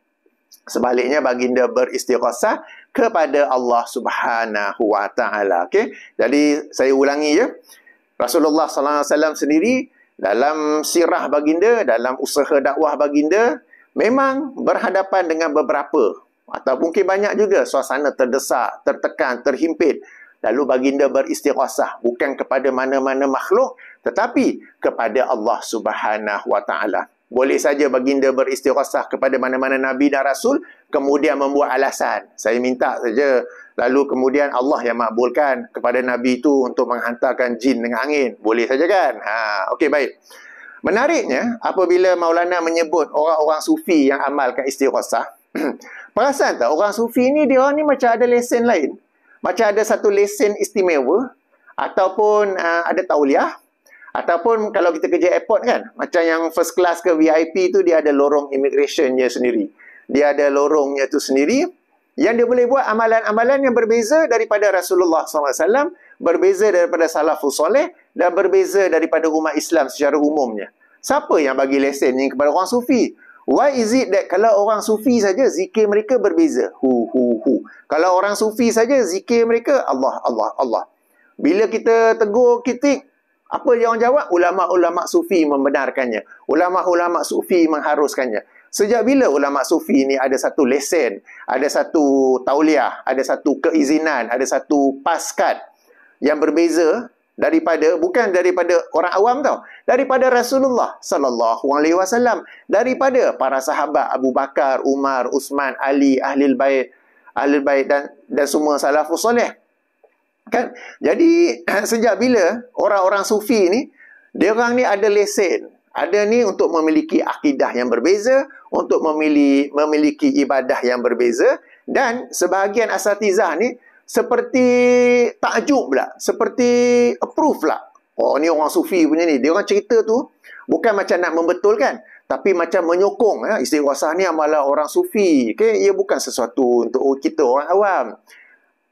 Sebaliknya baginda beristighasah kepada Allah Subhanahu wa taala. Okey. Jadi saya ulangi ya. Rasulullah sallallahu alaihi wasallam sendiri dalam sirah baginda, dalam usaha dakwah baginda, memang berhadapan dengan beberapa atau mungkin banyak juga suasana terdesak, tertekan, terhimpit. Lalu baginda beristighasah bukan kepada mana-mana makhluk, tetapi kepada Allah Subhanahu wa taala. Boleh saja baginda beristighasah kepada mana-mana nabi dan rasul, kemudian membuat alasan, saya minta saja, lalu kemudian Allah yang makbulkan kepada nabi itu untuk menghantarkan jin dengan angin. Boleh saja kan? Okey, baik. Menariknya, apabila Maulana menyebut orang-orang sufi yang amalkan istighasah, perasan tak orang sufi ni, dia ni macam ada lesen lain, macam ada satu lesen istimewa, ataupun ada tauliah, ataupun kalau kita kerja airport kan, macam yang first class ke VIP tu, dia ada lorong immigrationnya sendiri. Dia ada lorongnya tu sendiri, yang dia boleh buat amalan-amalan yang berbeza daripada Rasulullah SAW, berbeza daripada salafus soleh, dan berbeza daripada umat Islam secara umumnya. Siapa yang bagi lesen ni kepada orang sufi? Why is it that kalau orang sufi saja zikir mereka berbeza? Kalau orang sufi saja zikir mereka Allah, Allah, Allah. Bila kita tegur kitik, apa yang orang jawab? Ulama-ulama sufi membenarkannya. Ulama-ulama sufi mengharuskannya. Sejak bila ulama sufi ni ada satu lesen, ada satu tauliah, ada satu keizinan, ada satu paskat yang berbeza daripada, bukan daripada orang awam tau, daripada Rasulullah sallallahu alaihi wasallam, daripada para sahabat Abu Bakar, Umar, Uthman, Ali, Ahlul Bait dan semua salafus soleh. Kan? Jadi sejak bila orang-orang sufi ni, dia orang ni ada lesen, ada ni untuk memiliki akidah yang berbeza, untuk memiliki ibadah yang berbeza, dan sebahagian asatizah ni seperti takjub pula, seperti approve pula. Oh, ni orang sufi punya ni, dia orang cerita tu bukan macam nak membetulkan, tapi macam menyokong ya, istighasah ni amalan orang sufi. Okay? Ia bukan sesuatu untuk kita orang awam.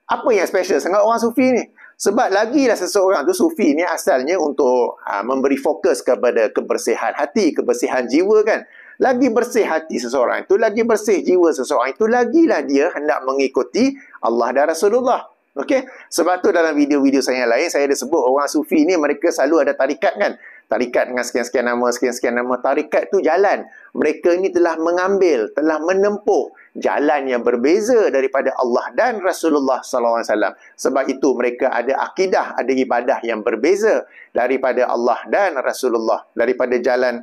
Apa yang special sangat orang sufi ni? Sebab lagilah seseorang tu sufi ni asalnya untuk memberi fokus kepada kebersihan hati, kebersihan jiwa kan. Lagi bersih hati seseorang itu, lagi bersih jiwa seseorang itu, lagilah dia hendak mengikuti Allah dan Rasulullah. Okey? Sebab tu dalam video-video saya yang lain, saya ada sebut orang sufi ni mereka selalu ada tarikat kan. Tarikat dengan sekian-sekian nama, sekian-sekian nama. Tarikat tu jalan. Mereka ni telah mengambil, telah menempuh jalan yang berbeza daripada Allah dan Rasulullah SAW. Sebab itu mereka ada akidah, ada ibadah yang berbeza daripada Allah dan Rasulullah. Daripada jalan,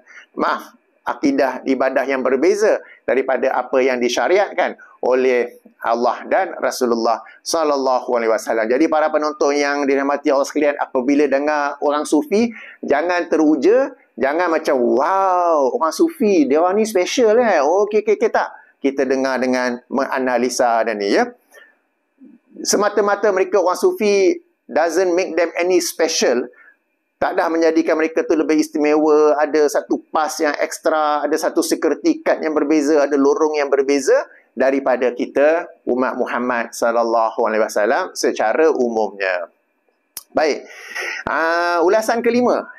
akidah ibadah yang berbeza daripada apa yang disyariatkan oleh Allah dan Rasulullah sallallahu alaihi wasallam. Jadi para penonton yang dirahmati Allah sekalian, apabila dengar orang sufi, jangan teruja, jangan macam wow, orang sufi dia orang ni special okey tak. Kita dengar dengan menganalisa dan ni ya. Semata-mata mereka orang sufi doesn't make them any special. Tak dah menjadikan mereka tu lebih istimewa, ada satu pas yang ekstra, ada satu security card yang berbeza, ada lorong yang berbeza daripada kita umat Muhammad sallallahu alaihi wasallam secara umumnya. Baik. Ulasan kelima.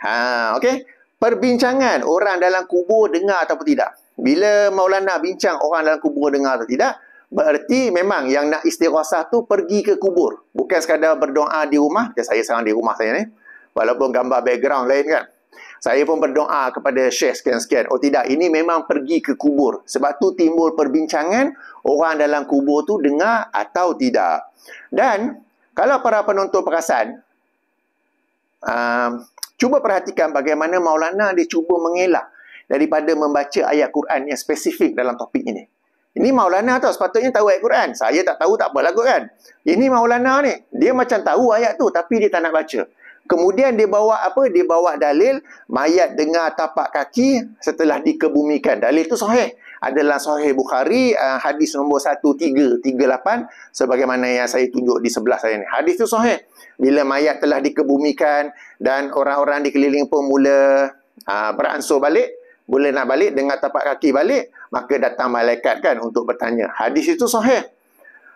Okey. Perbincangan orang dalam kubur dengar ataupun tidak. Bila Maulana bincang orang dalam kubur dengar atau tidak, bererti memang yang nak istighasah tu pergi ke kubur. Bukan sekadar berdoa di rumah. Saya sekarang di rumah saya ni. Walaupun gambar background lain kan. Saya pun berdoa kepada Syekh sekian-sekian. Oh tidak, ini memang pergi ke kubur. Sebab tu timbul perbincangan orang dalam kubur tu dengar atau tidak. Dan kalau para penonton perasan, cuba perhatikan bagaimana Maulana dia cuba mengelak. daripada membaca ayat Quran yang spesifik dalam topik ini. Ini Maulana tau, sepatutnya tahu ayat Quran. Saya tak tahu, tak apalah kot kan. Ini Maulana ni, dia macam tahu ayat tu tapi dia tak nak baca. Kemudian dia bawa apa? Dia bawa dalil mayat dengar tapak kaki setelah dikebumikan. Dalil tu sahih. Adalah sahih Bukhari, hadis nombor 1338 sebagaimana yang saya tunjuk di sebelah saya ni. Hadis tu sahih. Bila mayat telah dikebumikan dan orang-orang di keliling pun mula beransur balik, boleh nak balik dengan tapak kaki balik, maka datang malaikat kan untuk bertanya. Hadis itu sahih.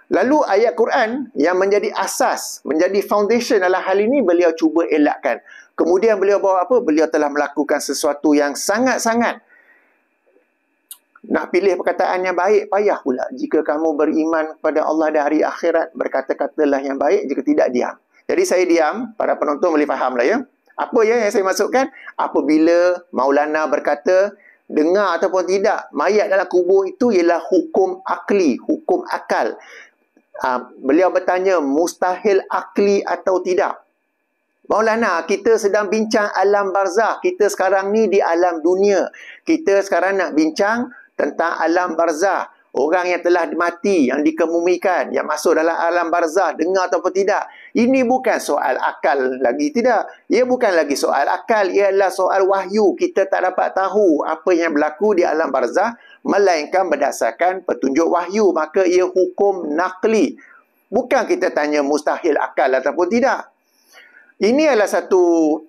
Lalu ayat Quran yang menjadi asas, menjadi foundation dalam hal ini, beliau cuba elakkan. Kemudian beliau bawa apa? Beliau telah melakukan sesuatu yang sangat-sangat, nak pilih perkataan yang baik payah pula. Jika kamu beriman kepada Allah dan hari akhirat, berkata-katalah yang baik, jika tidak diam. Jadi saya diam, para penonton boleh faham lah ya. Apa ya yang saya maksudkan? Apabila Maulana berkata, dengar ataupun tidak, mayat dalam kubur itu ialah hukum akli, hukum akal. Beliau bertanya, mustahil akli atau tidak? Maulana, kita sedang bincang alam barzah. Kita sekarang ni di alam dunia. Kita sekarang nak bincang tentang alam barzah. Orang yang telah mati, yang dikebumikan, yang masuk dalam alam barzah, dengar ataupun tidak. Ini bukan soal akal lagi, tidak. Ia bukan lagi soal akal, ialah soal wahyu. Kita tak dapat tahu apa yang berlaku di alam barzah, melainkan berdasarkan petunjuk wahyu. Maka ia hukum nakli. Bukan kita tanya mustahil akal ataupun tidak. Ini adalah satu...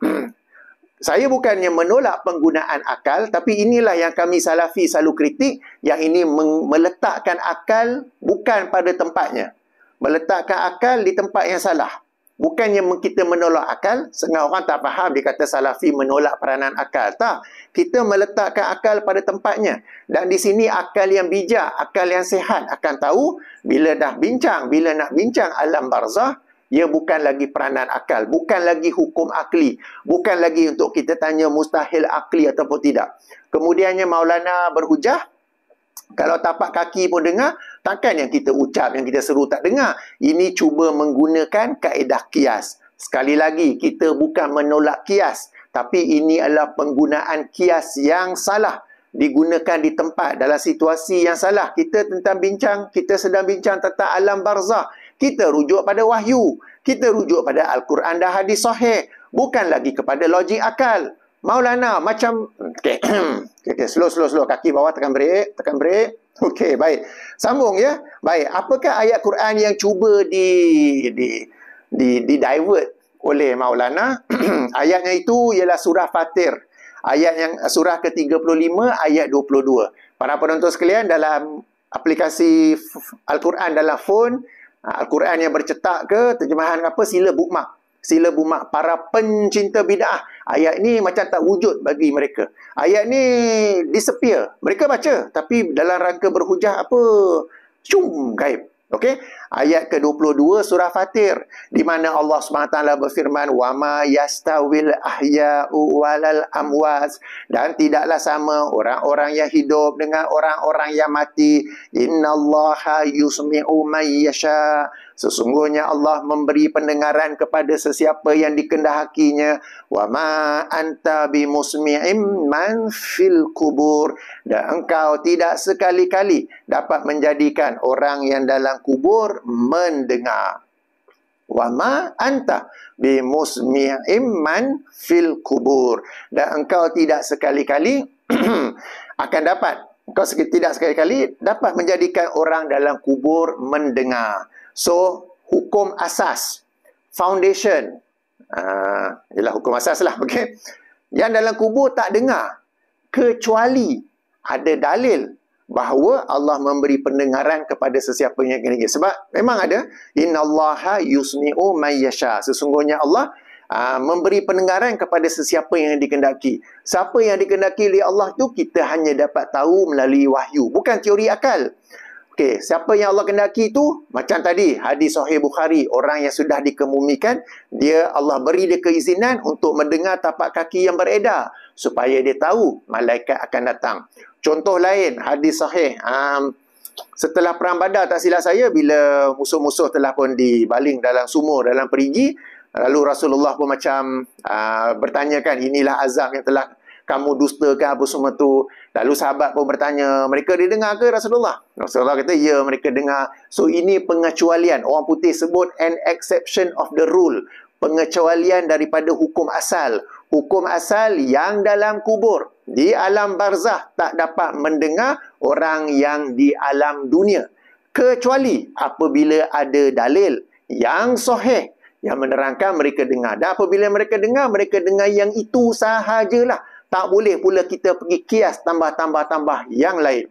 Saya bukannya menolak penggunaan akal, tapi inilah yang kami Salafi selalu kritik, yang ini meletakkan akal bukan pada tempatnya. Meletakkan akal di tempat yang salah. Bukannya kita menolak akal, setengah orang tak faham dia kata Salafi menolak peranan akal. Tak, kita meletakkan akal pada tempatnya. Dan di sini akal yang bijak, akal yang sihat akan tahu bila dah bincang, bila nak bincang alam barzah, ia bukan lagi peranan akal, bukan lagi hukum akli, bukan lagi untuk kita tanya mustahil akli ataupun tidak. Kemudiannya Maulana berhujah, kalau tapak kaki pun dengar, takkan yang kita ucap, yang kita seru tak dengar. Ini cuba menggunakan kaedah kias. Sekali lagi, kita bukan menolak kias, tapi ini adalah penggunaan kias yang salah. Digunakan di tempat, dalam situasi yang salah. Kita sedang bincang tentang alam barzah. Kita rujuk pada wahyu. Kita rujuk pada Al-Quran dan hadis sahih. Bukan lagi kepada logik akal. Maulana macam... Okay. Okay. Slow. Kaki bawah, tekan brek. Okey, baik. Sambung ya. Baik. Apakah ayat Quran yang cuba divert oleh Maulana? Ayatnya itu ialah surah Fatir. Ayat yang surah ke-35 ayat 22. Para penonton sekalian, dalam aplikasi Al-Quran dalam phone, Al-Quran yang bercetak ke, terjemahan apa, sila bookmark. Sila bookmark. Para pencinta bid'ah, ayat ni macam tak wujud bagi mereka. Ayat ni disappear. Mereka baca, tapi dalam rangka berhujah apa, gaib. Okey, ayat ke-22 surah Fatir, di mana Allah SWT berfirman, wa ma yastawil ahya'u walal amwaz, dan tidaklah sama orang-orang yang hidup dengan orang-orang yang mati. Innallaha yusmi'u man yasha, sesungguhnya Allah memberi pendengaran kepada sesiapa yang dikehendakinya. Wa ma anta bimusmi'im man fil kubur, dan engkau tidak sekali-kali dapat menjadikan orang yang dalam kubur mendengar. Wa ma anta bimusmi'im man fil kubur, dan engkau tidak sekali-kali akan dapat, engkau tidak sekali-kali dapat menjadikan orang dalam kubur mendengar. So, hukum asas, foundation, ialah hukum asas lah, okay? Yang dalam kubur tak dengar, kecuali ada dalil bahawa Allah memberi pendengaran kepada sesiapa yang kena. Sebab memang ada, innallaha yusmi'u man yasha, sesungguhnya Allah memberi pendengaran kepada sesiapa yang dikehendaki. Siapa yang dikehendaki oleh Allah tu, kita hanya dapat tahu melalui wahyu, bukan teori akal. Okey, siapa yang Allah kehendaki itu, macam tadi hadis sahih Bukhari, orang yang sudah dikebumikan, Allah beri dia keizinan untuk mendengar tapak kaki yang beredar supaya dia tahu malaikat akan datang. Contoh lain, hadis sahih, setelah perang Badar, tak silap saya, bila musuh-musuh telah pun dibaling dalam sumur, dalam perigi, lalu Rasulullah pun macam bertanyakan, inilah azab yang telah kamu dustakan apa semua tu. Lalu sahabat pun bertanya, mereka didengar ke Rasulullah? Rasulullah kata, ya, mereka dengar. So, ini pengecualian. Orang putih sebut an exception of the rule. Pengecualian daripada hukum asal. Hukum asal yang dalam kubur, di alam barzah, tak dapat mendengar orang yang di alam dunia. Kecuali apabila ada dalil yang sahih yang menerangkan mereka dengar. Dan apabila mereka dengar yang itu sahajalah. Tak boleh pula kita pergi kias tambah yang lain.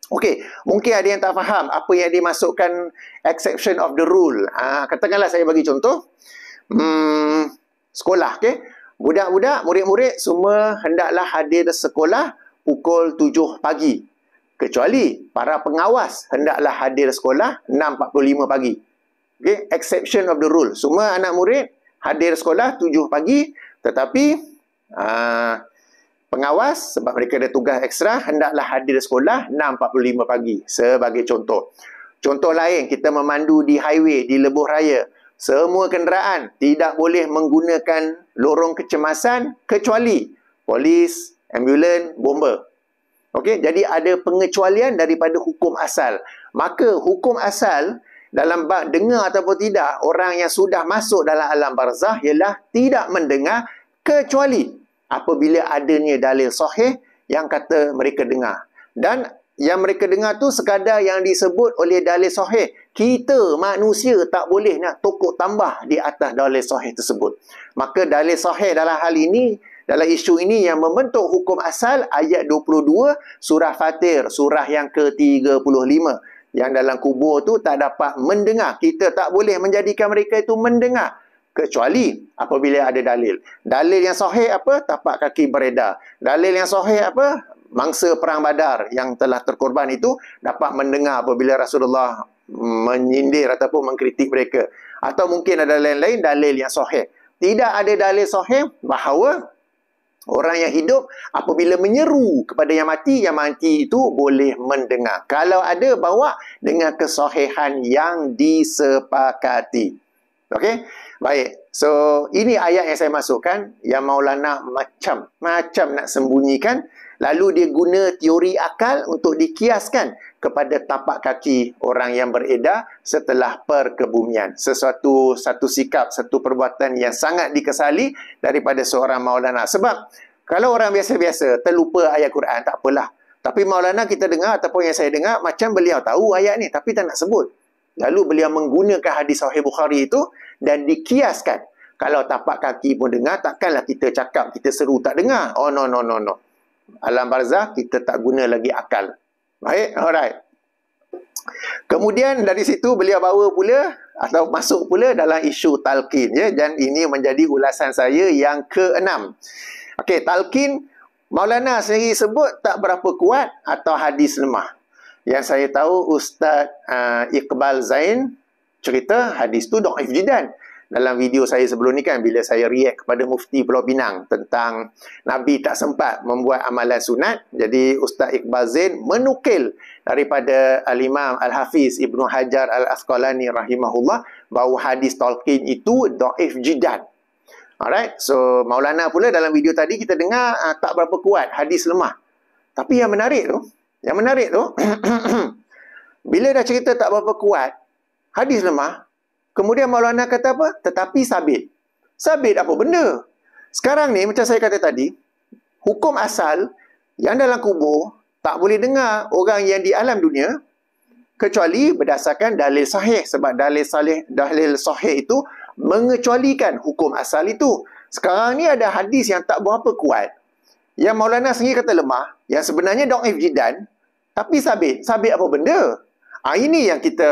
Okey, mungkin ada yang tak faham apa yang dimasukkan exception of the rule. Katakanlah saya bagi contoh. Sekolah, okey. Budak-budak, murid-murid semua hendaklah hadir sekolah pukul 7 pagi. Kecuali para pengawas hendaklah hadir sekolah 6.45 pagi. Okay? Exception of the rule. Semua anak murid hadir sekolah 7 pagi. Tetapi pengawas, sebab mereka ada tugas ekstra, hendaklah hadir sekolah 6.45 pagi. Sebagai contoh. Contoh lain, kita memandu di highway, di lebuh raya. Semua kenderaan tidak boleh menggunakan lorong kecemasan kecuali polis, ambulan, bomber. Okey, jadi ada pengecualian daripada hukum asal. Maka hukum asal dalam bab dengar ataupun tidak, orang yang sudah masuk dalam alam barzah ialah tidak mendengar kecuali apabila adanya dalil sahih yang kata mereka dengar. Dan yang mereka dengar tu sekadar yang disebut oleh dalil sahih. Kita manusia tak boleh nak tokok tambah di atas dalil sahih tersebut. Maka dalil sahih dalam hal ini, dalam isu ini yang membentuk hukum asal ayat 22 surah Fatir, surah yang ke-35. Yang dalam kubur tu tak dapat mendengar. Kita tak boleh menjadikan mereka itu mendengar. Kecuali apabila ada dalil. Dalil yang sahih apa? Tapak kaki beredar. Dalil yang sahih apa? Mangsa perang Badar yang telah terkorban itu dapat mendengar apabila Rasulullah menyindir ataupun mengkritik mereka. Atau mungkin ada lain-lain dalil yang sahih. Tidak ada dalil sahih bahawa orang yang hidup apabila menyeru kepada yang mati itu boleh mendengar. Kalau ada, bawa dengan kesahihan yang disepakati. Okey? Baik. So, ini ayat yang saya masukkan yang Maulana macam nak sembunyikan. Lalu dia guna teori akal untuk dikiaskan kepada tapak kaki orang yang beredar setelah perkebumian. Satu sikap, satu perbuatan yang sangat dikesali daripada seorang Maulana. Sebab kalau orang biasa-biasa terlupa ayat Quran, tak apalah. Tapi Maulana kita dengar ataupun yang saya dengar, macam beliau tahu ayat ni tapi tak nak sebut. Lalu beliau menggunakan hadis Sahih Bukhari itu dan dikiaskan. Kalau tapak kaki pun dengar, takkanlah kita cakap, kita seru tak dengar. Oh, no. Alam barzah kita tak guna lagi akal. Baik, alright. Kemudian dari situ beliau bawa pula atau masuk pula dalam isu talqin, ya, dan ini menjadi ulasan saya yang ke-6. Okey, talqin Maulana sendiri sebut tak berapa kuat atau hadis lemah. Yang saya tahu Ustaz Iqbal Zain cerita hadis tu dhaif jiddan. Dalam video saya sebelum ni kan, bila saya react kepada Mufti Pulau Pinang tentang Nabi tak sempat membuat amalan sunat, jadi Ustaz Iqbal Zain menukil daripada Al-Imam Al-Hafiz Ibnu Hajar Al-Asqalani rahimahullah bahawa hadis talqin itu dhaif jiddan. Alright, so Maulana pula dalam video tadi kita dengar tak berapa kuat, hadis lemah. Tapi yang menarik tu bila dah cerita tak berapa kuat, hadis lemah, kemudian Maulana kata apa? Tetapi sabit. Sabit apa benda? Sekarang ni macam saya kata tadi, hukum asal yang dalam kubur tak boleh dengar orang yang di alam dunia kecuali berdasarkan dalil sahih. Sebab dalil sahih itu mengecualikan hukum asal itu. Sekarang ni ada hadis yang tak berapa kuat, yang Maulana sendiri kata lemah, yang sebenarnya dhaif jiddan, tapi sabit. Sabit apa benda? Ini yang kita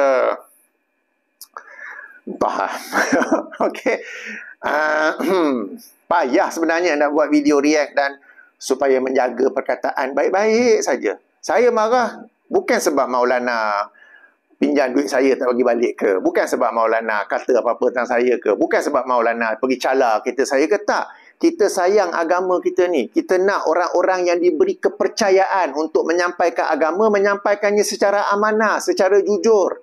faham. Okey. Payah sebenarnya nak buat video react dan supaya menjaga perkataan baik-baik saja. Saya marah bukan sebab Maulana pinjam duit saya tak bagi balik ke, bukan sebab Maulana kata apa-apa tentang saya ke, bukan sebab Maulana pergi cala kita saya ke, tak. Kita sayang agama kita ni. Kita nak orang-orang yang diberi kepercayaan untuk menyampaikan agama, menyampaikannya secara amanah, secara jujur.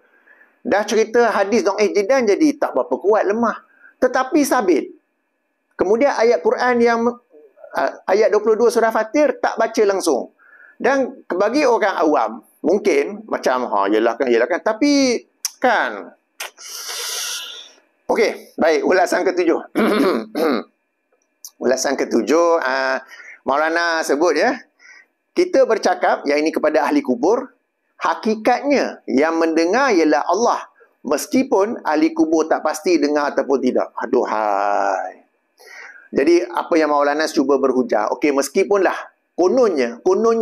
Dah cerita hadis dhaif jiddan jadi tak berapa kuat, lemah. Tetapi sabit. Kemudian ayat Quran yang ayat 22 surah Fatir tak baca langsung. Dan bagi orang awam, mungkin macam, yelah kan. Tapi, kan. Okey, baik. Ulasan ketujuh. Ulasan ketujuh, Maulana sebut ya, kita bercakap, yang ini kepada ahli kubur, hakikatnya yang mendengar ialah Allah. Meskipun ahli kubur tak pasti dengar ataupun tidak. Aduhai. Jadi, apa yang Maulana cuba berhujah, okey, meskipunlah, kononnya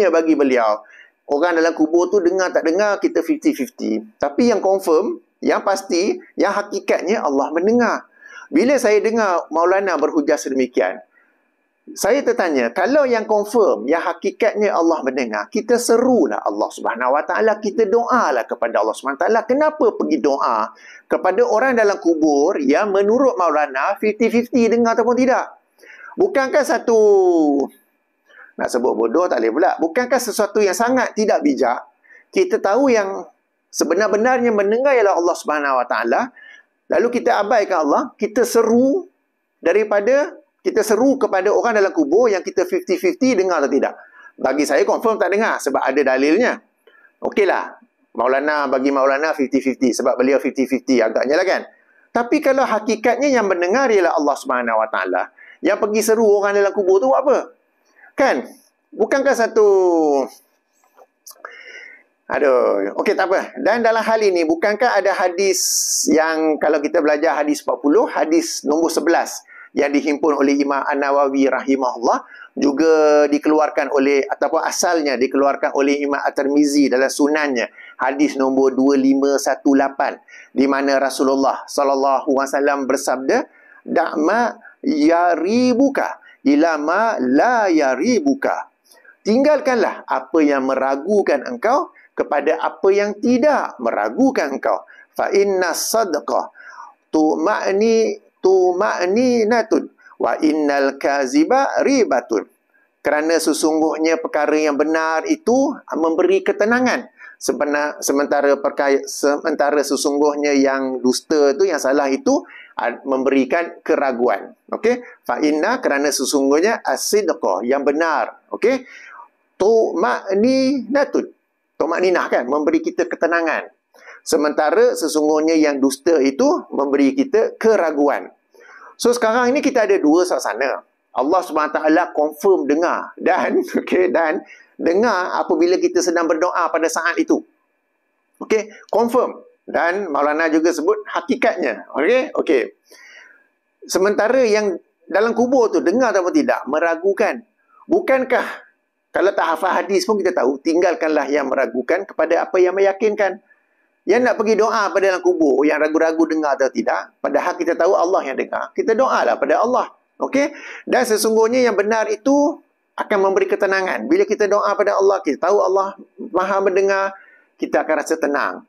bagi beliau, orang dalam kubur tu dengar tak dengar, kita 50-50. Tapi yang confirm, yang pasti, yang hakikatnya Allah mendengar. Bila saya dengar Maulana berhujah sedemikian, saya tertanya, kalau yang confirm, yang hakikatnya Allah mendengar, kita serulah Allah Subhanahu Wa Taala, kita doalah kepada Allah Subhanahu Wa Taala. Kenapa pergi doa kepada orang dalam kubur yang menurut Maulana 50-50 dengar ataupun tidak? Bukankah satu, nak sebut bodoh tak boleh pula, bukankah sesuatu yang sangat tidak bijak? Kita tahu yang sebenar-benarnya mendengar ialah Allah Subhanahu Wa Taala, lalu kita abaikan Allah, kita seru kepada orang dalam kubur yang kita 50-50 dengar atau tidak. Bagi saya confirm tak dengar sebab ada dalilnya. Okeylah, bagi Maulana 50-50 sebab beliau 50-50 agaknya lah kan. Tapi kalau hakikatnya yang mendengar ialah Allah Subhanahu Wa Taala, yang pergi seru orang dalam kubur tu apa? Kan? Bukankah satu... Aduh, okey tak apa. Dan dalam hal ini, bukankah ada hadis yang kalau kita belajar hadis 40, hadis nombor 11 yang dihimpun oleh Imam An-Nawawi rahimahullah, juga dikeluarkan oleh, ataupun asalnya dikeluarkan oleh Imam At-Tirmizi dalam sunannya, hadis nombor 2518, di mana Rasulullah SAW bersabda, "Da'ma yaribuka ila ma la yaribuka." Tinggalkanlah apa yang meragukan engkau kepada apa yang tidak meragukan engkau. Fa inna sadqa tuma'ninatun wa innal kaziba ribatun. Kerana sesungguhnya perkara yang benar itu memberi ketenangan. Sementara sesungguhnya yang dusta itu, yang salah itu memberikan keraguan. Okey? Fa inna, kerana sesungguhnya as-sidqa, yang benar. Okey? Tuma'ninatun. Tuma'ninah kan, memberi kita ketenangan. Sementara sesungguhnya yang dusta itu memberi kita keraguan. So sekarang ini kita ada dua suasana. Allah SWT confirm dengar dan dan dengar apabila kita sedang berdoa pada saat itu. Okey, confirm. Dan Maulana juga sebut hakikatnya. Okey. Sementara yang dalam kubur tu dengar atau tidak, meragukan. Bukankah kalau tak hafal hadis pun kita tahu, tinggalkanlah yang meragukan kepada apa yang meyakinkan. Yang nak pergi doa pada dalam kubur, yang ragu-ragu dengar atau tidak, padahal kita tahu Allah yang dengar, kita doalah pada Allah. Okey? Dan sesungguhnya yang benar itu akan memberi ketenangan. Bila kita doa pada Allah, kita tahu Allah Maha mendengar, kita akan rasa tenang.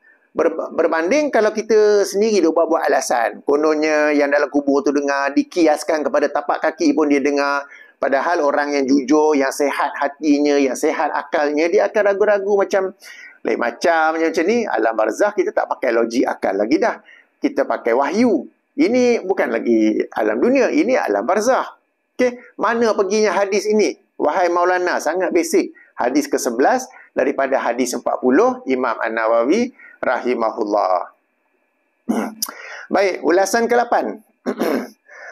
Berbanding kalau kita sendiri buat alasan, kononnya yang dalam kubur tu dengar, dikiaskan kepada tapak kaki pun dia dengar. Padahal orang yang jujur, yang sehat hatinya, yang sehat akalnya, dia akan ragu-ragu macam lain macam ni. Alam barzakh kita tak pakai logik akal lagi dah. Kita pakai wahyu. Ini bukan lagi alam dunia, ini alam barzakh. Okey, mana perginya hadis ini? Wahai Maulana, sangat basic. Hadis ke-11 daripada hadis 40 Imam An-Nawawi rahimahullah. Baik, ulasan ke-8.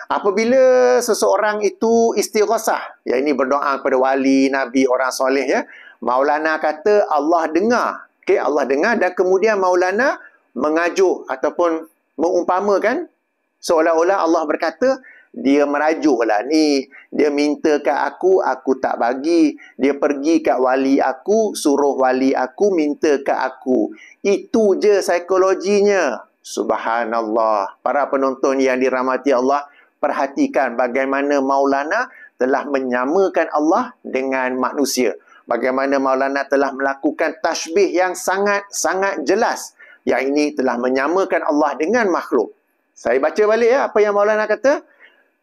Apabila seseorang itu istighasah, yang ini berdoa kepada wali, nabi, orang soleh ya, Maulana kata Allah dengar. Okey, Allah dengar, dan kemudian Maulana mengajuk ataupun mengumpamakan seolah-olah Allah berkata, dia merajuklah ni, dia minta kat aku tak bagi, dia pergi kat wali aku, suruh wali aku minta kat aku. Itu je psikologinya. Subhanallah. Para penonton yang dirahmati Allah, perhatikan bagaimana Maulana telah menyamakan Allah dengan manusia. Bagaimana Maulana telah melakukan tashbih yang sangat-sangat jelas. Yang ini telah menyamakan Allah dengan makhluk. Saya baca balik ya, apa yang Maulana kata.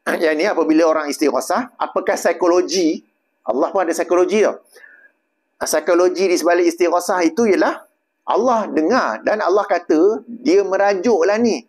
Yang ini apabila orang istighasah, apakah psikologi? Allah pun ada psikologi tau. Psikologi di sebalik istighasah itu ialah Allah dengar dan Allah kata dia merajuklah ni.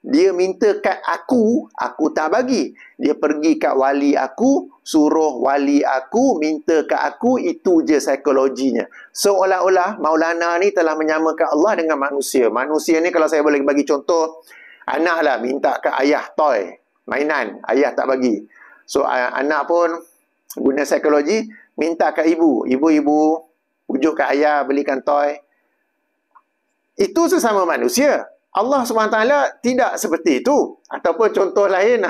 dia minta kat aku tak bagi. Dia pergi kat wali aku, suruh wali aku minta kat aku, itu je psikologinya. Seolah-olah Maulana ni telah menyamakan Allah dengan manusia. Manusia ni kalau saya boleh bagi contoh, anak lah minta kat ayah toy, mainan, ayah tak bagi. So anak pun guna psikologi, minta kat ibu, ibu pujuk kat ayah belikan toy. Itu sesama manusia. Allah SWT tidak seperti itu. Ataupun contoh lain,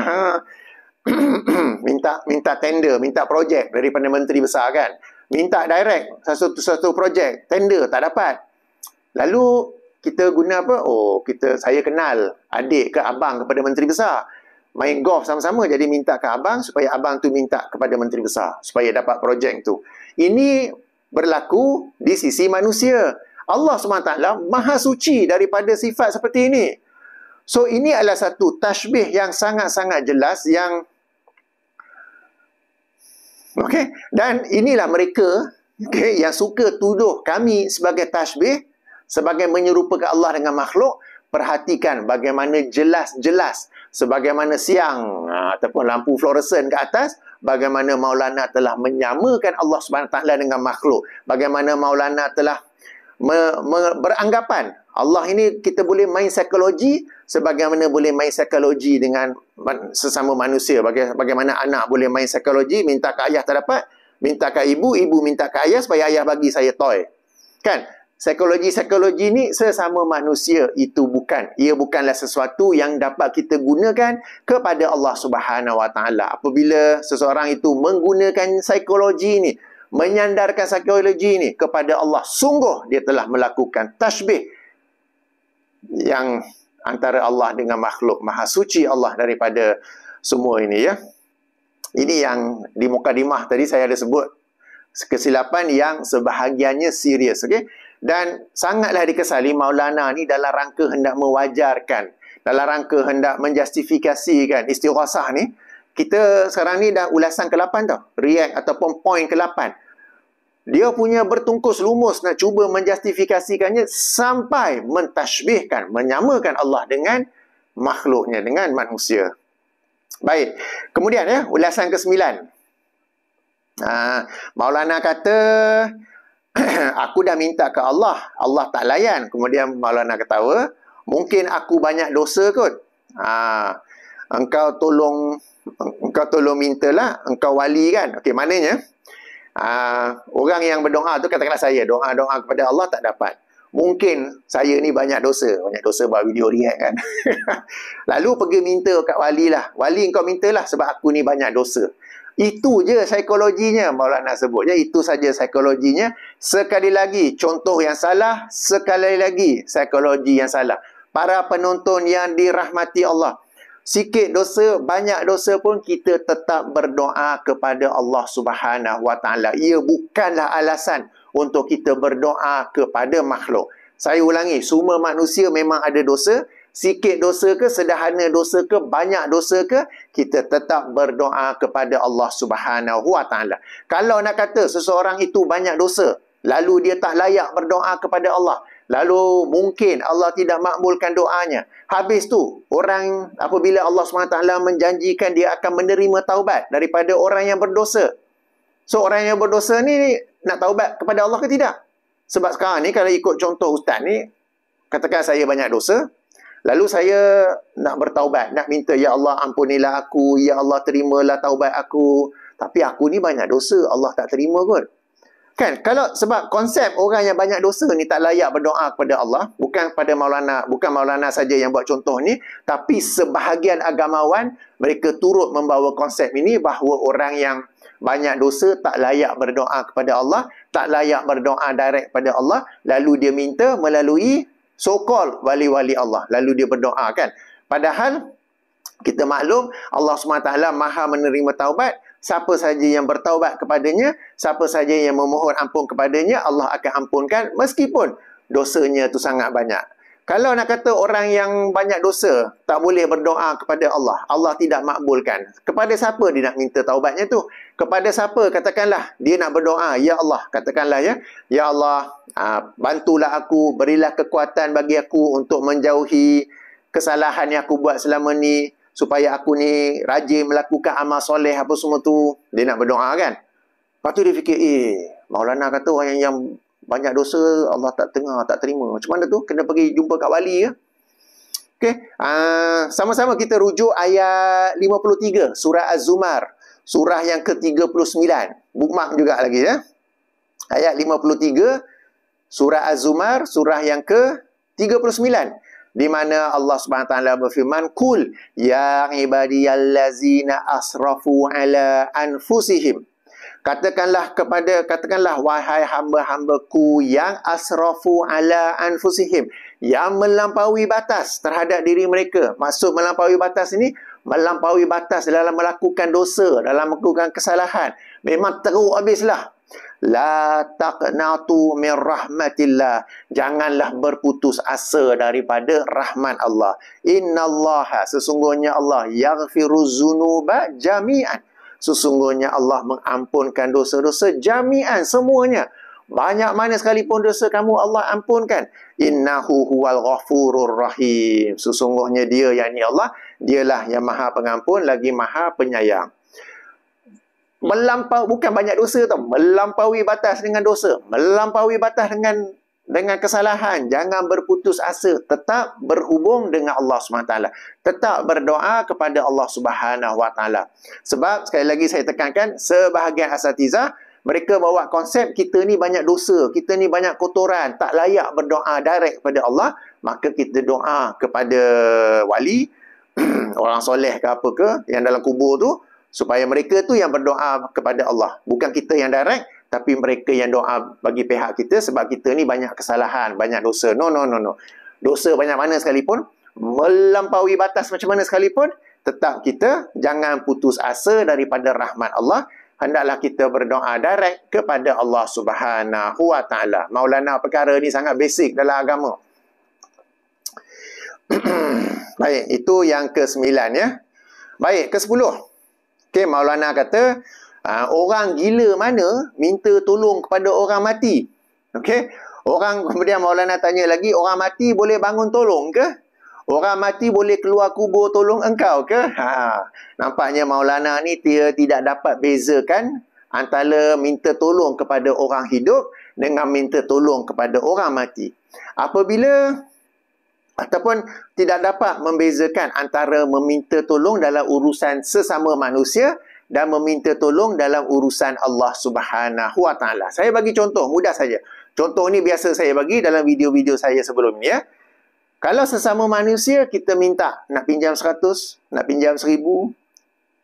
minta tender, minta projek daripada menteri besar kan. Minta direct satu projek, tender tak dapat. Lalu kita guna apa? Saya kenal adik ke abang kepada menteri besar. Main golf sama-sama, jadi minta ke abang supaya abang tu minta kepada menteri besar supaya dapat projek tu. Ini berlaku di sisi manusia. Allah SWT maha suci daripada sifat seperti ini. So ini adalah satu tashbih yang sangat-sangat jelas yang dan inilah mereka yang suka tuduh kami sebagai tashbih, sebagai menyerupakan Allah dengan makhluk. Perhatikan bagaimana jelas-jelas, sebagaimana siang ataupun lampu fluoresan ke atas, bagaimana Maulana telah menyamakan Allah SWT dengan makhluk. Bagaimana Maulana telah beranggapan Allah ini kita boleh main psikologi sebagaimana boleh main psikologi dengan sesama manusia. Bagaimana anak boleh main psikologi, minta ke ayah tak dapat, minta ke ibu, ibu minta ke ayah supaya ayah bagi saya toy. Kan? Psikologi ni sesama manusia, itu bukan. Ia bukanlah sesuatu yang dapat kita gunakan kepada Allah Subhanahu Wa Taala. Apabila seseorang itu menggunakan psikologi ni, menyandarkan psikologi ni kepada Allah, sungguh dia telah melakukan tashbih yang antara Allah dengan makhluk. Maha suci Allah daripada semua ini ya. Ini yang di mukadimah tadi saya ada sebut kesilapan yang sebahagiannya serius, okey. Dan sangatlah dikesali Maulana ni dalam rangka hendak mewajarkan, dalam rangka hendak menjustifikasikan istighasah ni. Kita sekarang ni dah ulasan ke-8 tau, react ataupun point ke-8. Dia punya bertungkus lumus nak cuba menjustifikasikannya sampai mentashbihkan, menyamakan Allah dengan makhluknya, dengan manusia. Baik, kemudian ya, ulasan ke-9. Maulana kata, aku dah minta ke Allah, Allah tak layan. Kemudian Maulana ketawa, mungkin aku banyak dosa kot. Engkau tolong mintalah, engkau wali kan. Okey, maknanya orang yang berdoa tu, katakanlah saya doa kepada Allah tak dapat. Mungkin saya ni banyak dosa buat video react kan. Lalu pergi minta kat wali lah. Wali engkau mintalah sebab aku ni banyak dosa. Itu je psikologinya Maulana sebutnya, itu saja psikologinya. Sekali lagi contoh yang salah, sekali lagi psikologi yang salah. Para penonton yang dirahmati Allah, sikit dosa, banyak dosa pun kita tetap berdoa kepada Allah Subhanahu Wa Taala. Ia bukanlah alasan untuk kita berdoa kepada makhluk. Saya ulangi, semua manusia memang ada dosa. Sikit dosa ke, sederhana dosa ke, banyak dosa ke, kita tetap berdoa kepada Allah Subhanahu Wa Taala. Kalau nak kata seseorang itu banyak dosa, lalu dia tak layak berdoa kepada Allah, lalu mungkin Allah tidak makbulkan doanya. Habis tu, orang apabila Allah SWT menjanjikan dia akan menerima taubat daripada orang yang berdosa. So, orang yang berdosa ni nak taubat kepada Allah ke tidak? Sebab sekarang ni kalau ikut contoh ustaz ni, katakan saya banyak dosa, lalu saya nak bertaubat, nak minta, ya Allah ampunilah aku, ya Allah terimalah taubat aku. Tapi aku ni banyak dosa, Allah tak terima kot. Kan? Kalau sebab konsep orang yang banyak dosa ni tak layak berdoa kepada Allah, bukan pada Maulana, bukan Maulana saja yang buat contoh ni, tapi sebahagian agamawan mereka turut membawa konsep ini bahawa orang yang banyak dosa tak layak berdoa kepada Allah, tak layak berdoa direct kepada Allah, lalu dia minta melalui so-called wali-wali Allah, lalu dia berdoa kan. Padahal kita maklum Allah SWT maha menerima taubat. Siapa saja yang bertaubat kepadanya, siapa saja yang memohon ampun kepadanya, Allah akan ampunkan meskipun dosanya tu sangat banyak. Kalau nak kata orang yang banyak dosa tak boleh berdoa kepada Allah, Allah tidak makbulkan, kepada siapa dia nak minta taubatnya tu? Kepada siapa? Katakanlah dia nak berdoa, ya Allah, katakanlah ya Allah, bantulah aku, berilah kekuatan bagi aku untuk menjauhi kesalahan yang aku buat selama ni, supaya aku ni rajin melakukan amal soleh apa semua tu. Dia nak berdoa kan. Lepas tu dia fikir, Maulana kata orang yang banyak dosa Allah tak tengah, tak terima. Macam mana tu? Kena pergi jumpa kat wali ke? Okey, sama-sama kita rujuk ayat 53 surah Az-Zumar, surah yang ke-39. Bookmark juga lagi ya. Ayat 53 surah Az-Zumar, surah yang ke-39, di mana Allah Subhanahu Wa Taala berfirman, "Qul ya ibadiyallazina asrafu ala anfusihim." Katakanlah wahai hamba-hambaku yang asrafu ala anfusihim, yang melampaui batas terhadap diri mereka. Maksud melampaui batas ini, melampaui batas dalam melakukan dosa, dalam melakukan kesalahan. Memang teruk habislah. La taqnatu min rahmatillah. Janganlah berputus asa daripada rahmat Allah. Innallaha, sesungguhnya Allah, yaghfiruz dzunuba jami'an. Sesungguhnya Allah mengampunkan dosa-dosa jami'an, semuanya. Banyak mana sekalipun dosa kamu Allah ampunkan. Innahu huwal ghafurur rahim. Sesungguhnya dia, yakni Allah, dialah yang maha pengampun lagi maha penyayang. Bukan banyak dosa tau, melampaui batas dengan dosa, melampaui batas dengan kesalahan. Jangan berputus asa, tetap berhubung dengan Allah SWT, tetap berdoa kepada Allah SWT. Sebab sekali lagi saya tekankan, sebahagian asatizah mereka bawa konsep kita ni banyak dosa, kita ni banyak kotoran, tak layak berdoa direct kepada Allah, maka kita doa kepada wali orang soleh ke apa ke yang dalam kubur tu, supaya mereka tu yang berdoa kepada Allah. Bukan kita yang direct, tapi mereka yang doa bagi pihak kita, sebab kita ni banyak kesalahan, banyak dosa. No. Dosa banyak mana sekalipun, melampaui batas macam mana sekalipun, tetap kita jangan putus asa daripada rahmat Allah. Hendaklah kita berdoa direct kepada Allah Subhanahu Wa Taala. Maulana, perkara ni sangat basic dalam agama. Baik, itu yang ke-9 ya. Baik, ke-10. Okey, Maulana kata, orang gila mana minta tolong kepada orang mati? Okey, kemudian Maulana tanya lagi, orang mati boleh bangun tolong ke? Orang mati boleh keluar kubur tolong engkau ke? Nampaknya Maulana ni dia tidak dapat bezakan antara minta tolong kepada orang hidup dengan minta tolong kepada orang mati. Ataupun tidak dapat membezakan antara meminta tolong dalam urusan sesama manusia dan meminta tolong dalam urusan Allah Subhanahu Wa Taala. Saya bagi contoh mudah saja. Contoh ni biasa saya bagi dalam video-video saya sebelum ni ya. Kalau sesama manusia kita minta nak pinjam 100, nak pinjam 1000,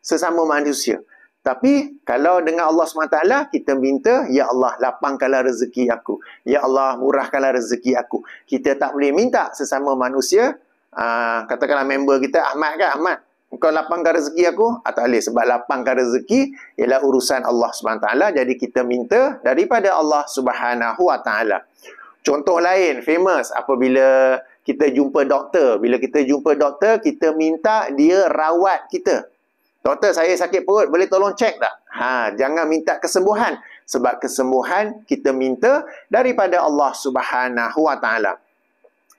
sesama manusia. Tapi kalau dengan Allah SWT kita minta, ya Allah lapangkanlah rezeki aku, ya Allah murahkanlah rezeki aku. Kita tak boleh minta sesama manusia. Katakanlah member kita Ahmad kan, Ahmad kau lapangkan rezeki aku. Tak boleh, sebab lapangkan rezeki ialah urusan Allah SWT. Jadi kita minta daripada Allah SWT. Contoh lain famous, apabila kita jumpa doktor. Bila kita jumpa doktor, kita minta dia rawat kita. Doktor, saya sakit perut, boleh tolong cek tak? Jangan minta kesembuhan. Sebab kesembuhan kita minta daripada Allah Subhanahu Wa Taala.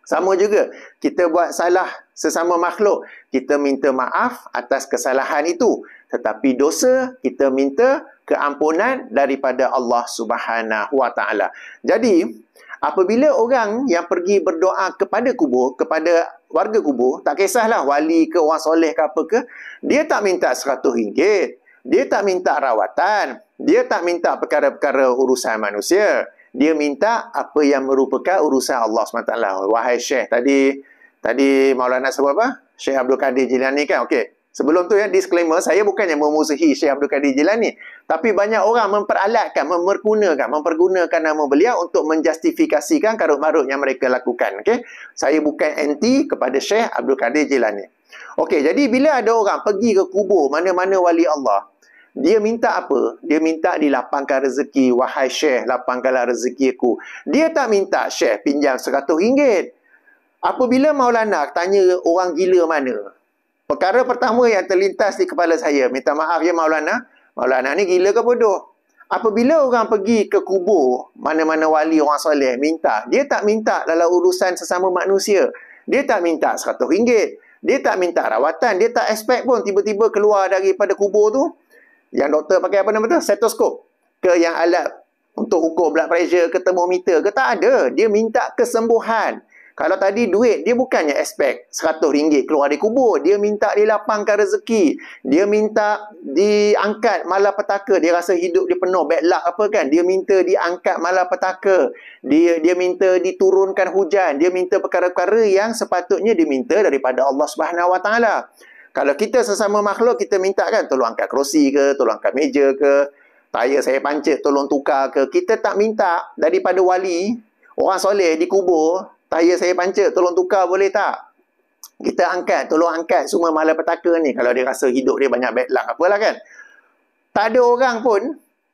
Sama juga, kita buat salah sesama makhluk, kita minta maaf atas kesalahan itu. Tetapi dosa, kita minta keampunan daripada Allah Subhanahu Wa Taala. Jadi, apabila orang yang pergi berdoa kepada kubur, kepada warga kubur, tak kisahlah wali ke orang soleh ke apa ke, dia tak minta RM100, dia tak minta rawatan, dia tak minta perkara-perkara urusan manusia, dia minta apa yang merupakan urusan Allah SWT. Wahai Syekh, tadi Maulana sebut apa? Syekh Abdul Qadir Jilani kan? Okey. Sebelum tu ya, disclaimer, saya bukannya memusuhi Syekh Abdul Qadir Jilani, tapi banyak orang mempergunakan nama beliau untuk menjustifikasikan karut-marut yang mereka lakukan. Okey, saya bukan anti kepada Syekh Abdul Qadir Jilani. Okey, jadi bila ada orang pergi ke kubur mana-mana wali Allah, dia minta apa? Dia minta dilapangkan rezeki. Wahai Syekh, lapangkanlah rezekiku. Dia tak minta Syekh pinjam RM100. Apabila Maulana tanya orang gila mana, perkara pertama yang terlintas di kepala saya, minta maaf ya Maulana ni gila ke bodoh? Apabila orang pergi ke kubur mana-mana wali orang soleh minta, dia tak minta dalam urusan sesama manusia. Dia tak minta RM100. Dia tak minta rawatan. Dia tak expect pun tiba-tiba keluar daripada kubur tu. Yang doktor pakai apa nama tu? Stetoskop. Ke yang alat untuk ukur blood pressure ke termometer ke. Tak ada. Dia minta kesembuhan. Kalau tadi duit, dia bukannya expect RM100 keluar dari kubur. Dia minta dilapangkan rezeki. Dia minta diangkat malapetaka. Dia rasa hidup dia penuh bad luck apa kan. Dia minta diangkat malapetaka. Dia minta diturunkan hujan. Dia minta perkara-perkara yang sepatutnya diminta daripada Allah Subhanahu Wa Taala. Kalau kita sesama makhluk, kita minta kan, tolong angkat kerusi ke, tolong angkat meja ke, tayar saya pancit, tolong tukar ke. Kita tak minta daripada wali, orang soleh di kubur, tayar saya pancit, tolong tukar boleh tak? Kita angkat, tolong angkat semua malapetaka ni. Kalau dia rasa hidup dia banyak bad luck, apalah kan. Tak ada orang pun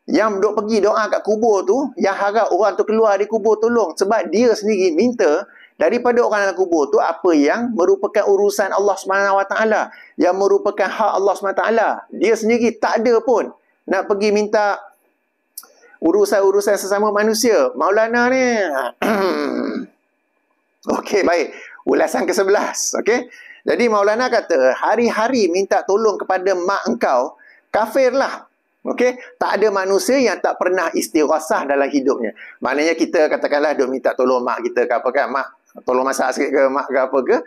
yang duk pergi doa kat kubur tu, yang harap orang tu keluar dari kubur tolong. Sebab dia sendiri minta daripada orang dalam kubur tu apa yang merupakan urusan Allah SWT, yang merupakan hak Allah SWT. Dia sendiri tak ada pun nak pergi minta urusan-urusan sesama manusia. Maulana ni okey, baik. Ulasan ke-11. Okey. Jadi Maulana kata, hari-hari minta tolong kepada mak engkau, kafirlah. Okey. Tak ada manusia yang tak pernah istighasah dalam hidupnya. Maknanya kita katakanlah duk minta tolong mak kita ke apa kan. Mak, tolong masak sikit ke, mak ke apa ke.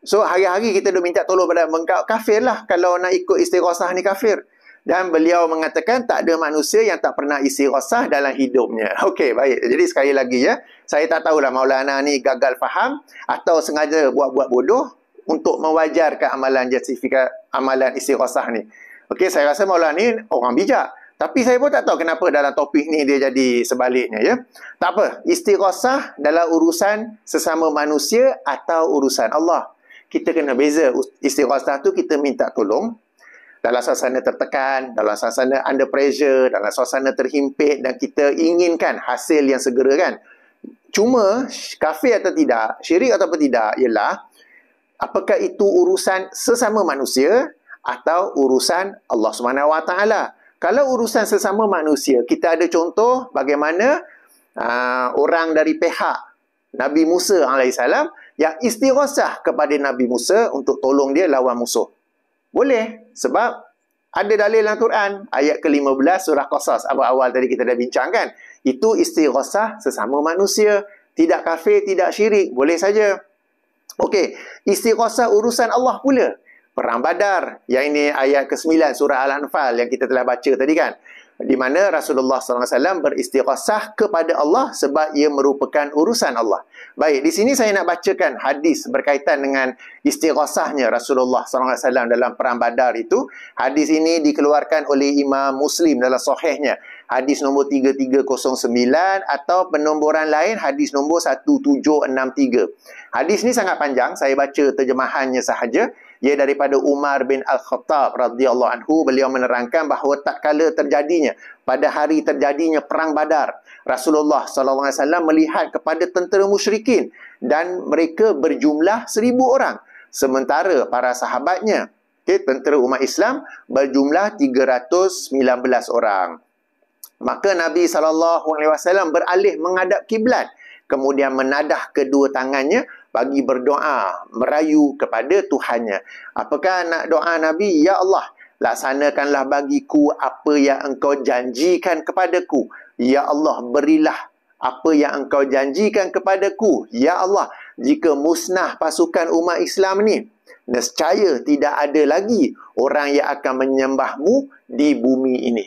So, hari-hari kita duk minta tolong pada engkau, kafirlah. Kalau nak ikut istighasah ni kafir. Dan beliau mengatakan tak ada manusia yang tak pernah istighasah dalam hidupnya. Okey, baik. Jadi sekali lagi ya, saya tak tahulah Maulana ni gagal faham atau sengaja buat-buat bodoh untuk mewajarkan amalan amalan istighasah ni. Okey, saya rasa Maulana ni orang bijak. Tapi saya pun tak tahu kenapa dalam topik ni dia jadi sebaliknya ya. Tak apa, istighasah dalam urusan sesama manusia atau urusan Allah. Kita kena beza. Istighasah tu kita minta tolong dalam suasana tertekan, dalam suasana under pressure, dalam suasana terhimpit dan kita inginkan hasil yang segera kan. Cuma kafir atau tidak, syirik atau tidak ialah apakah itu urusan sesama manusia atau urusan Allah SWT. Kalau urusan sesama manusia, kita ada contoh bagaimana orang dari pihak Nabi Musa AS yang istighasah kepada Nabi Musa untuk tolong dia lawan musuh. Boleh, sebab ada dalil dalam Quran, ayat ke-15 surah Qasas, awal-awal tadi kita dah bincangkan. Itu istighasah sesama manusia, tidak kafir, tidak syirik, boleh saja. Okey, istighasah urusan Allah pula. Perang Badar, yang ini ayat ke-9 surah Al-Anfal yang kita telah baca tadi kan. Di mana Rasulullah SAW beristighasah kepada Allah sebab ia merupakan urusan Allah. Baik, di sini saya nak bacakan hadis berkaitan dengan istighasahnya Rasulullah SAW dalam Perang Badar itu. Hadis ini dikeluarkan oleh Imam Muslim dalam sahihnya. Hadis nombor 3309 atau penomboran lain hadis nombor 1763. Hadis ni sangat panjang, saya baca terjemahannya sahaja. Ia daripada Umar bin Al-Khattab radhiyallahu anhu. Beliau menerangkan bahawa tak kala terjadinya, pada hari terjadinya Perang Badar, Rasulullah SAW melihat kepada tentera musyrikin dan mereka berjumlah 1,000 orang. Sementara para sahabatnya, tentera umat Islam, berjumlah 319 orang. Maka Nabi SAW beralih menghadap kiblat, kemudian menadah kedua tangannya bagi berdoa, merayu kepada Tuhannya. Apakah nak doa Nabi? Ya Allah, laksanakanlah bagiku apa yang engkau janjikan kepadaku. Ya Allah, berilah apa yang engkau janjikan kepadaku. Ya Allah, jika musnah pasukan umat Islam ni, nescaya tidak ada lagi orang yang akan menyembahmu di bumi ini.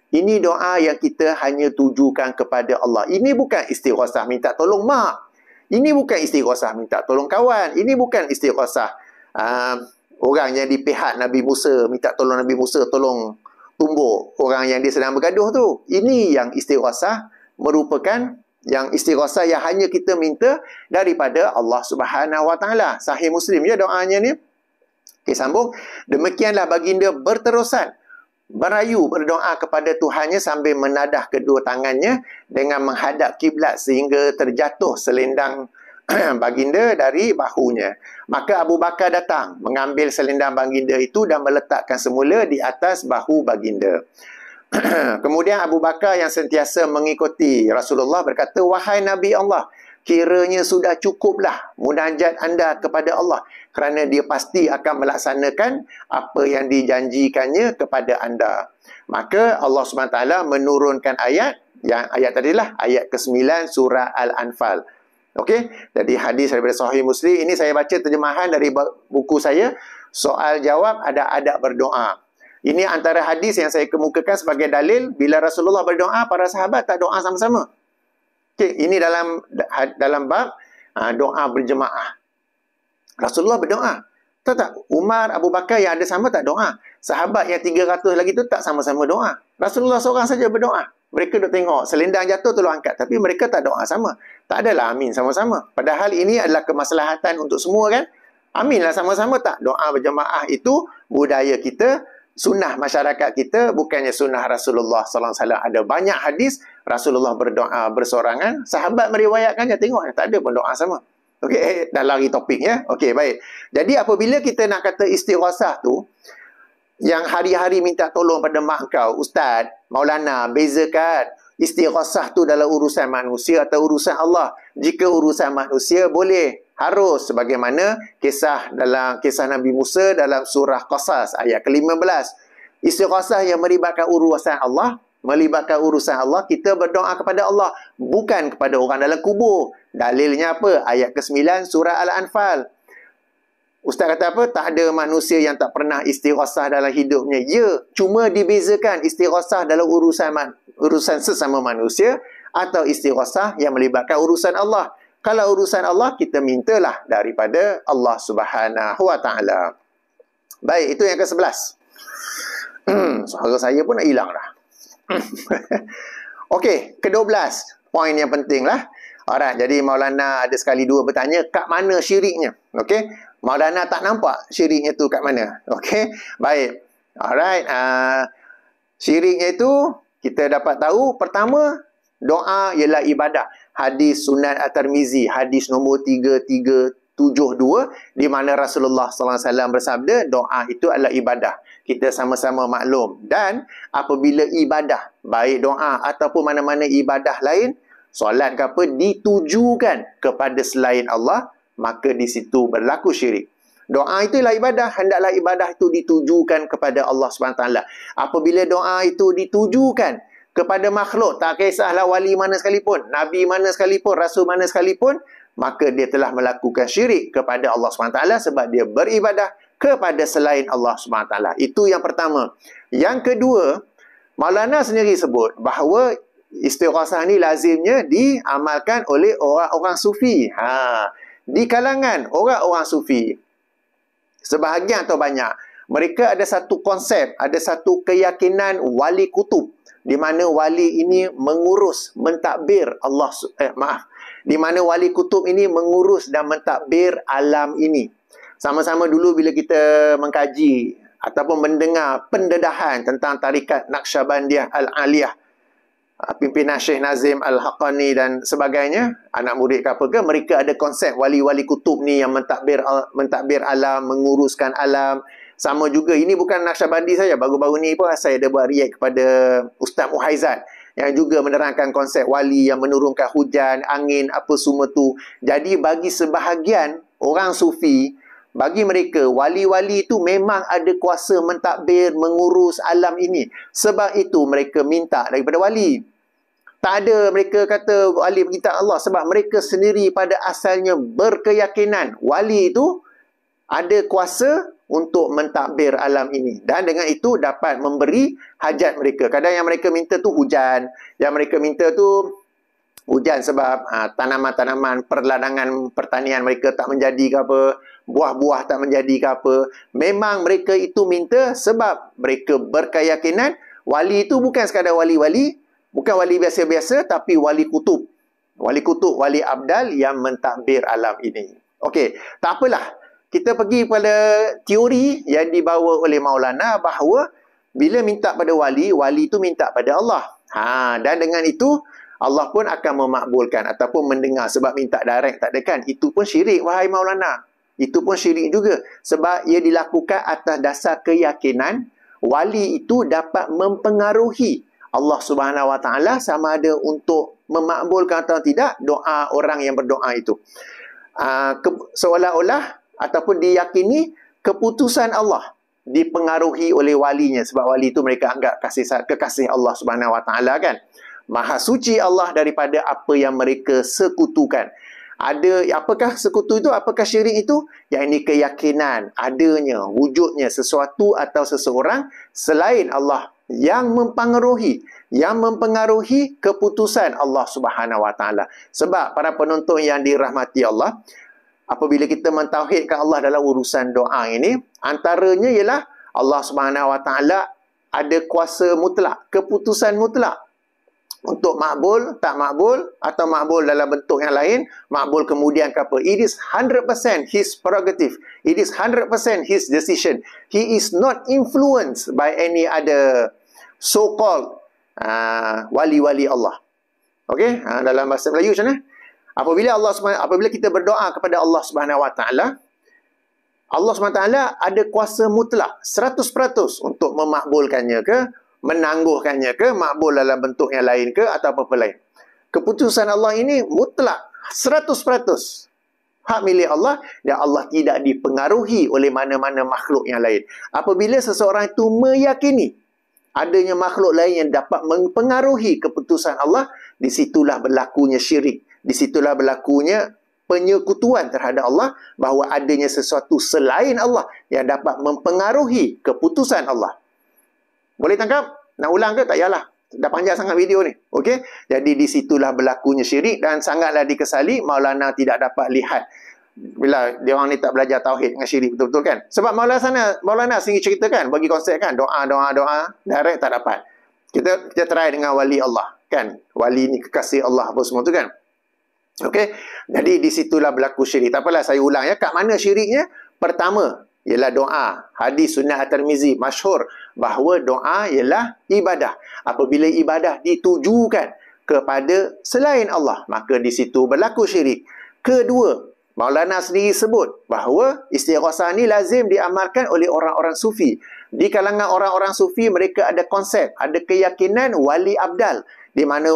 Ini doa yang kita hanya tujukan kepada Allah. Ini bukan istighasah minta tolong mak. Ini bukan istighasah minta tolong kawan. Ini bukan istighasah orang yang di pihak Nabi Musa, minta tolong Nabi Musa tolong tumbuk orang yang dia sedang bergaduh tu. Ini yang istighasah merupakan yang istighasah yang hanya kita minta daripada Allah Subhanahu Wa Taala. Sahih Muslim ya doanya ni. Okey, sambung. Demikianlah baginda berterusan merayu berdoa kepada Tuhannya sambil menadah kedua tangannya dengan menghadap kiblat sehingga terjatuh selendang baginda dari bahunya. Maka Abu Bakar datang mengambil selendang baginda itu dan meletakkan semula di atas bahu baginda. Kemudian Abu Bakar yang sentiasa mengikuti Rasulullah berkata, "Wahai Nabi Allah, kiranya sudah cukuplah munajat anda kepada Allah, kerana dia pasti akan melaksanakan apa yang dijanjikannya kepada anda. Maka Allah SWT menurunkan ayat, yang ayat tadilah ayat ke-9 surah Al-Anfal. Okey, jadi hadis daripada Sahih Muslim. Ini saya baca terjemahan dari buku saya, Soal Jawab ada adab berdoa. Ini antara hadis yang saya kemukakan sebagai dalil bila Rasulullah berdoa, para sahabat tak doa sama-sama. Okey, ini dalam bab doa berjemaah. Rasulullah berdoa. Tahu tak? Umar, Abu Bakar yang ada sama tak doa. Sahabat yang 300 lagi tu tak sama-sama doa. Rasulullah seorang saja berdoa. Mereka duk tengok, selendang jatuh tolong angkat. Tapi mereka tak doa sama. Tak adalah amin sama-sama. Padahal ini adalah kemaslahatan untuk semua kan. Aminlah sama-sama tak? Doa berjemaah itu budaya kita, sunnah masyarakat kita, bukannya sunnah Rasulullah SAW. Ada banyak hadis Rasulullah berdoa bersorangan. Sahabat meriwayatkannya, tengok tak ada pun doa sama. Okey, dah lari topik ya. Okey, baik. Jadi apabila kita nak kata istighasah tu, yang hari-hari minta tolong pada mak kau, ustaz, maulana, bezakan istighasah tu dalam urusan manusia atau urusan Allah. Jika urusan manusia boleh, harus, sebagaimana kisah Nabi Musa dalam surah Qasas ayat ke-15. Istighasah yang melibatkan urusan Allah, kita berdoa kepada Allah, bukan kepada orang dalam kubur. Dalilnya apa? Ayat ke-9 surah Al-Anfal. Ustaz kata apa? Tak ada manusia yang tak pernah istighasah dalam hidupnya. Ya, cuma dibezakan istighasah dalam urusan sesama manusia atau istighasah yang melibatkan urusan Allah. Kalau urusan Allah, kita mintalah daripada Allah Subhanahu Wa Taala. Baik, itu yang ke-11. Suara saya pun nak hilang dah. Okey, ke-12. Poin yang penting lah. Alright, jadi Maulana ada sekali dua bertanya, kat mana syiriknya? Okey, Maulana tak nampak syiriknya tu kat mana. Okey, baik. Alright, syiriknya itu kita dapat tahu, pertama, doa ialah ibadah. Hadis Sunan At-Tirmizi, hadis nombor 3372, di mana Rasulullah SAW bersabda, doa itu adalah ibadah. Kita sama-sama maklum. Dan apabila ibadah, baik doa ataupun mana-mana ibadah lain, solat ke apa, ditujukan kepada selain Allah, maka di situ berlaku syirik. Doa itulah ibadah, hendaklah ibadah itu ditujukan kepada Allah SWT. Apabila doa itu ditujukan kepada makhluk, tak kisahlah wali mana sekalipun, nabi mana sekalipun, rasul mana sekalipun, maka dia telah melakukan syirik kepada Allah SWT sebab dia beribadah kepada selain Allah SWT. Itu yang pertama. Yang kedua, Maulana sendiri sebut bahawa istighasah ni lazimnya diamalkan oleh orang-orang sufi. Di kalangan orang-orang sufi, sebahagian atau banyak, mereka ada satu konsep, ada satu keyakinan wali kutub, di mana wali ini mengurus, mentadbir di mana wali kutub ini mengurus dan mentadbir alam ini. Sama-sama dulu bila kita mengkaji ataupun mendengar pendedahan tentang tarikat Naqsyabandiyah Al-Aliyah, pimpinan Syekh Nazim Al-Haqqani dan sebagainya, anak murid ke apa ke, mereka ada konsep wali-wali kutub ni yang mentadbir alam, menguruskan alam. Sama juga, ini bukan Naqsyabandi saja, baru-baru ni pun saya ada buat react kepada Ustaz Muhaizat yang juga menerangkan konsep wali yang menurunkan hujan, angin, apa semua tu. Jadi bagi sebahagian orang sufi, bagi mereka wali-wali itu memang ada kuasa mentadbir, mengurus alam ini. Sebab itu mereka minta daripada wali. Tak ada mereka kata wali minta Allah, sebab mereka sendiri pada asalnya berkeyakinan wali itu ada kuasa untuk mentadbir alam ini. Dan dengan itu dapat memberi hajat mereka. Kadang yang mereka minta tu hujan. Yang mereka minta tu hujan sebab tanaman-tanaman perladangan pertanian mereka tak menjadi ke apa, buah-buah tak menjadi ke apa. Memang mereka itu minta sebab mereka berkeyakinan wali itu bukan sekadar wali-wali, bukan wali biasa-biasa, tapi wali kutub. Wali kutub, wali abdal yang mentadbir alam ini. Okey, tak apalah. Kita pergi pada teori yang dibawa oleh Maulana bahawa bila minta pada wali, wali itu minta pada Allah. Dan dengan itu Allah pun akan memakbulkan ataupun mendengar, sebab minta direct tak ada kan. Itu pun syirik, wahai Maulana. Itu pun syirik juga. Sebab ia dilakukan atas dasar keyakinan wali itu dapat mempengaruhi Allah Subhanahu Wa Taala, sama ada untuk memakbulkan atau tidak doa orang yang berdoa itu. Seolah-olah ataupun diyakini keputusan Allah dipengaruhi oleh walinya, sebab wali itu mereka anggap kekasih Allah Subhanahu Wa Taala kan. Maha suci Allah daripada apa yang mereka sekutukan. Apakah sekutu itu? Apakah syirik itu? Yang ini keyakinan adanya, wujudnya sesuatu atau seseorang selain Allah yang mempengaruhi keputusan Allah Subhanahu Wa Taala. Sebab para penonton yang dirahmati Allah, apabila kita mentauhidkan Allah dalam urusan doa ini, antaranya ialah Allah Subhanahu Wa Taala ada kuasa mutlak, keputusan mutlak untuk makbul, tak makbul, atau makbul dalam bentuk yang lain, makbul kemudian ke apa. It is 100% his prerogative. It is 100% his decision. He is not influenced by any other so-called wali-wali Allah. Okey, dalam bahasa Melayu macam mana? Apabila kita berdoa kepada Allah Subhanahu Wa Taala, Allah Subhanahu Wa Taala ada kuasa mutlak 100% untuk memakbulkannya ke, menangguhkannya ke, makbul dalam bentuk yang lain ke, atau apa-apa lain. Keputusan Allah ini mutlak 100% hak milik Allah, dan Allah tidak dipengaruhi oleh mana-mana makhluk yang lain. Apabila seseorang itu meyakini adanya makhluk lain yang dapat mempengaruhi keputusan Allah, disitulah berlakunya syirik, disitulah berlakunya penyekutuan terhadap Allah, bahawa adanya sesuatu selain Allah yang dapat mempengaruhi keputusan Allah. Boleh tangkap? Nak ulang ke? Tak payahlah. Dah panjang sangat video ni. Okey? Jadi disitulah berlakunya syirik, dan sangatlah dikesali Maulana tidak dapat lihat bila dia orang ni tak belajar tauhid dengan syirik betul-betul kan. Sebab Maulana sendiri ceritakan, bagi konsep kan, doa direct tak dapat. Kita try dengan wali Allah kan. Wali ni kekasih Allah apa semua tu kan. Okey? Jadi disitulah berlaku syirik. Tak apalah saya ulang ya. Kat mana syiriknya? Pertama ialah doa. Hadis Sunnah At-Tirmizi masyhur bahawa doa ialah ibadah. Apabila ibadah ditujukan kepada selain Allah, maka di situ berlaku syirik. Kedua, Maulana sendiri sebut bahawa istighasah ni lazim diamalkan oleh orang-orang sufi. Di kalangan orang-orang sufi, mereka ada konsep, ada keyakinan wali abdal, di mana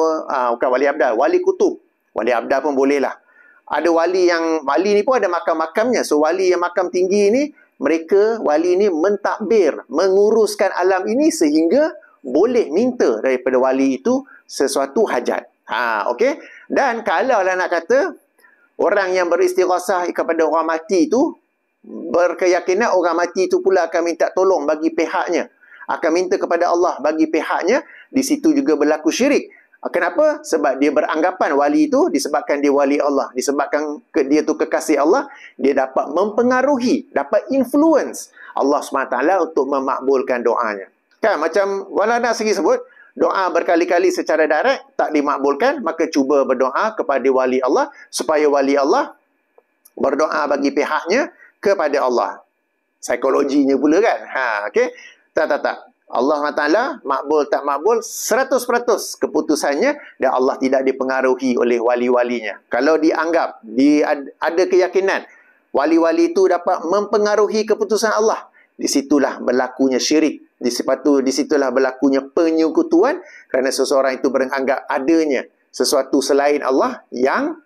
bukan wali abdal, wali kutub. Wali abdal pun boleh lah. Ada wali ni pun ada makam-makamnya. So wali yang makam tinggi ni, wali ni mentadbir, menguruskan alam ini sehingga boleh minta daripada wali itu sesuatu hajat. Okey. Dan kalau lah nak kata orang yang beristighasah kepada orang mati itu berkeyakinan orang mati itu pula akan minta tolong bagi pihaknya, akan minta kepada Allah bagi pihaknya, di situ juga berlaku syirik. Kenapa? Sebab dia beranggapan wali itu, disebabkan dia wali Allah, disebabkan dia tu kekasih Allah, dia dapat mempengaruhi, dapat influence Allah SWT untuk memakbulkan doanya. Kan macam Maulana sendiri sebut, doa berkali-kali secara direct tak dimakbulkan, maka cuba berdoa kepada wali Allah supaya wali Allah berdoa bagi pihaknya kepada Allah. Psikologinya pula kan. Okey. Tak. Allah SWT makbul tak makbul 100% keputusannya, dan Allah tidak dipengaruhi oleh wali-walinya. Kalau dianggap ada keyakinan wali-wali itu dapat mempengaruhi keputusan Allah, disitulah berlakunya syirik. Disitulah berlakunya penyekutuan, kerana seseorang itu beranggap adanya sesuatu selain Allah yang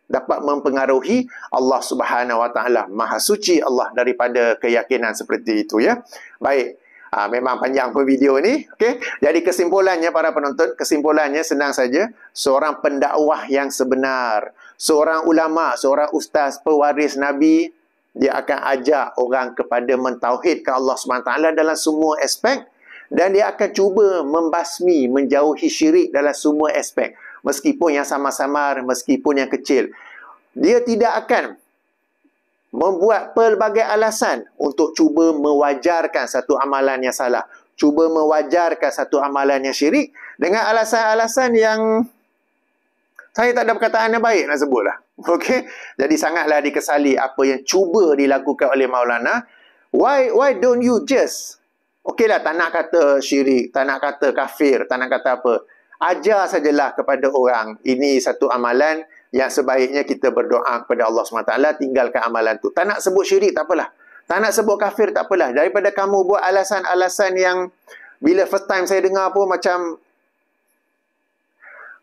dapat mempengaruhi Allah Subhanahu Wa Taala. Maha suci Allah daripada keyakinan seperti itu ya. Baik. Memang panjang pun video ni. Okay? Jadi kesimpulannya para penonton, kesimpulannya senang saja. Seorang pendakwah yang sebenar, seorang ulama, seorang ustaz, pewaris Nabi, dia akan ajak orang kepada mentauhidkan Allah SWT dalam semua aspek, dan dia akan cuba membasmi, menjauhi syirik dalam semua aspek. Meskipun yang samar-samar, meskipun yang kecil. Dia tidak akan membuat pelbagai alasan untuk cuba mewajarkan satu amalan yang salah, cuba mewajarkan satu amalan yang syirik dengan alasan-alasan yang saya tak ada perkataan yang baik nak sebutlah. Okey, jadi sangatlah dikesali apa yang cuba dilakukan oleh Maulana. Why don't you just, okeylah, tak nak kata syirik, tak nak kata kafir, tak nak kata apa, ajar sajalah kepada orang ini satu amalan yang sebaiknya kita berdoa kepada Allah SWT, tinggalkan amalan tu. Tak nak sebut syirik, tak apalah. Tak nak sebut kafir, tak apalah. Daripada kamu buat alasan-alasan yang bila first time saya dengar pun macam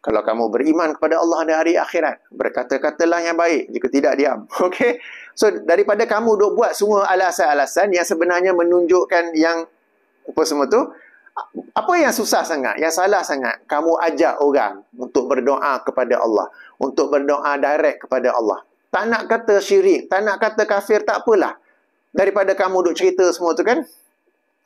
Kalau kamu beriman kepada Allah dan hari akhirat, berkata-katalah yang baik. Jika tidak, diam. Okey? So, daripada kamu duk buat semua alasan-alasan yang sebenarnya menunjukkan yang apa semua tu, apa yang susah sangat, yang salah sangat, kamu ajak orang untuk berdoa kepada Allah, untuk berdoa direct kepada Allah. Tak nak kata syirik, tak nak kata kafir, tak apalah. Daripada kamu duk cerita semua tu kan.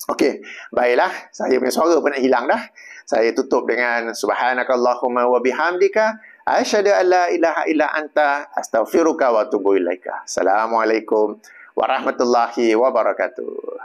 Okey, baiklah. Saya punya suara pun nak hilang dah. Saya tutup dengan subhanakallahumma wa bihamdika asyhadu an la ilaha illa anta astaghfiruka wa atubu ilaika. Assalamualaikum warahmatullahi wabarakatuh.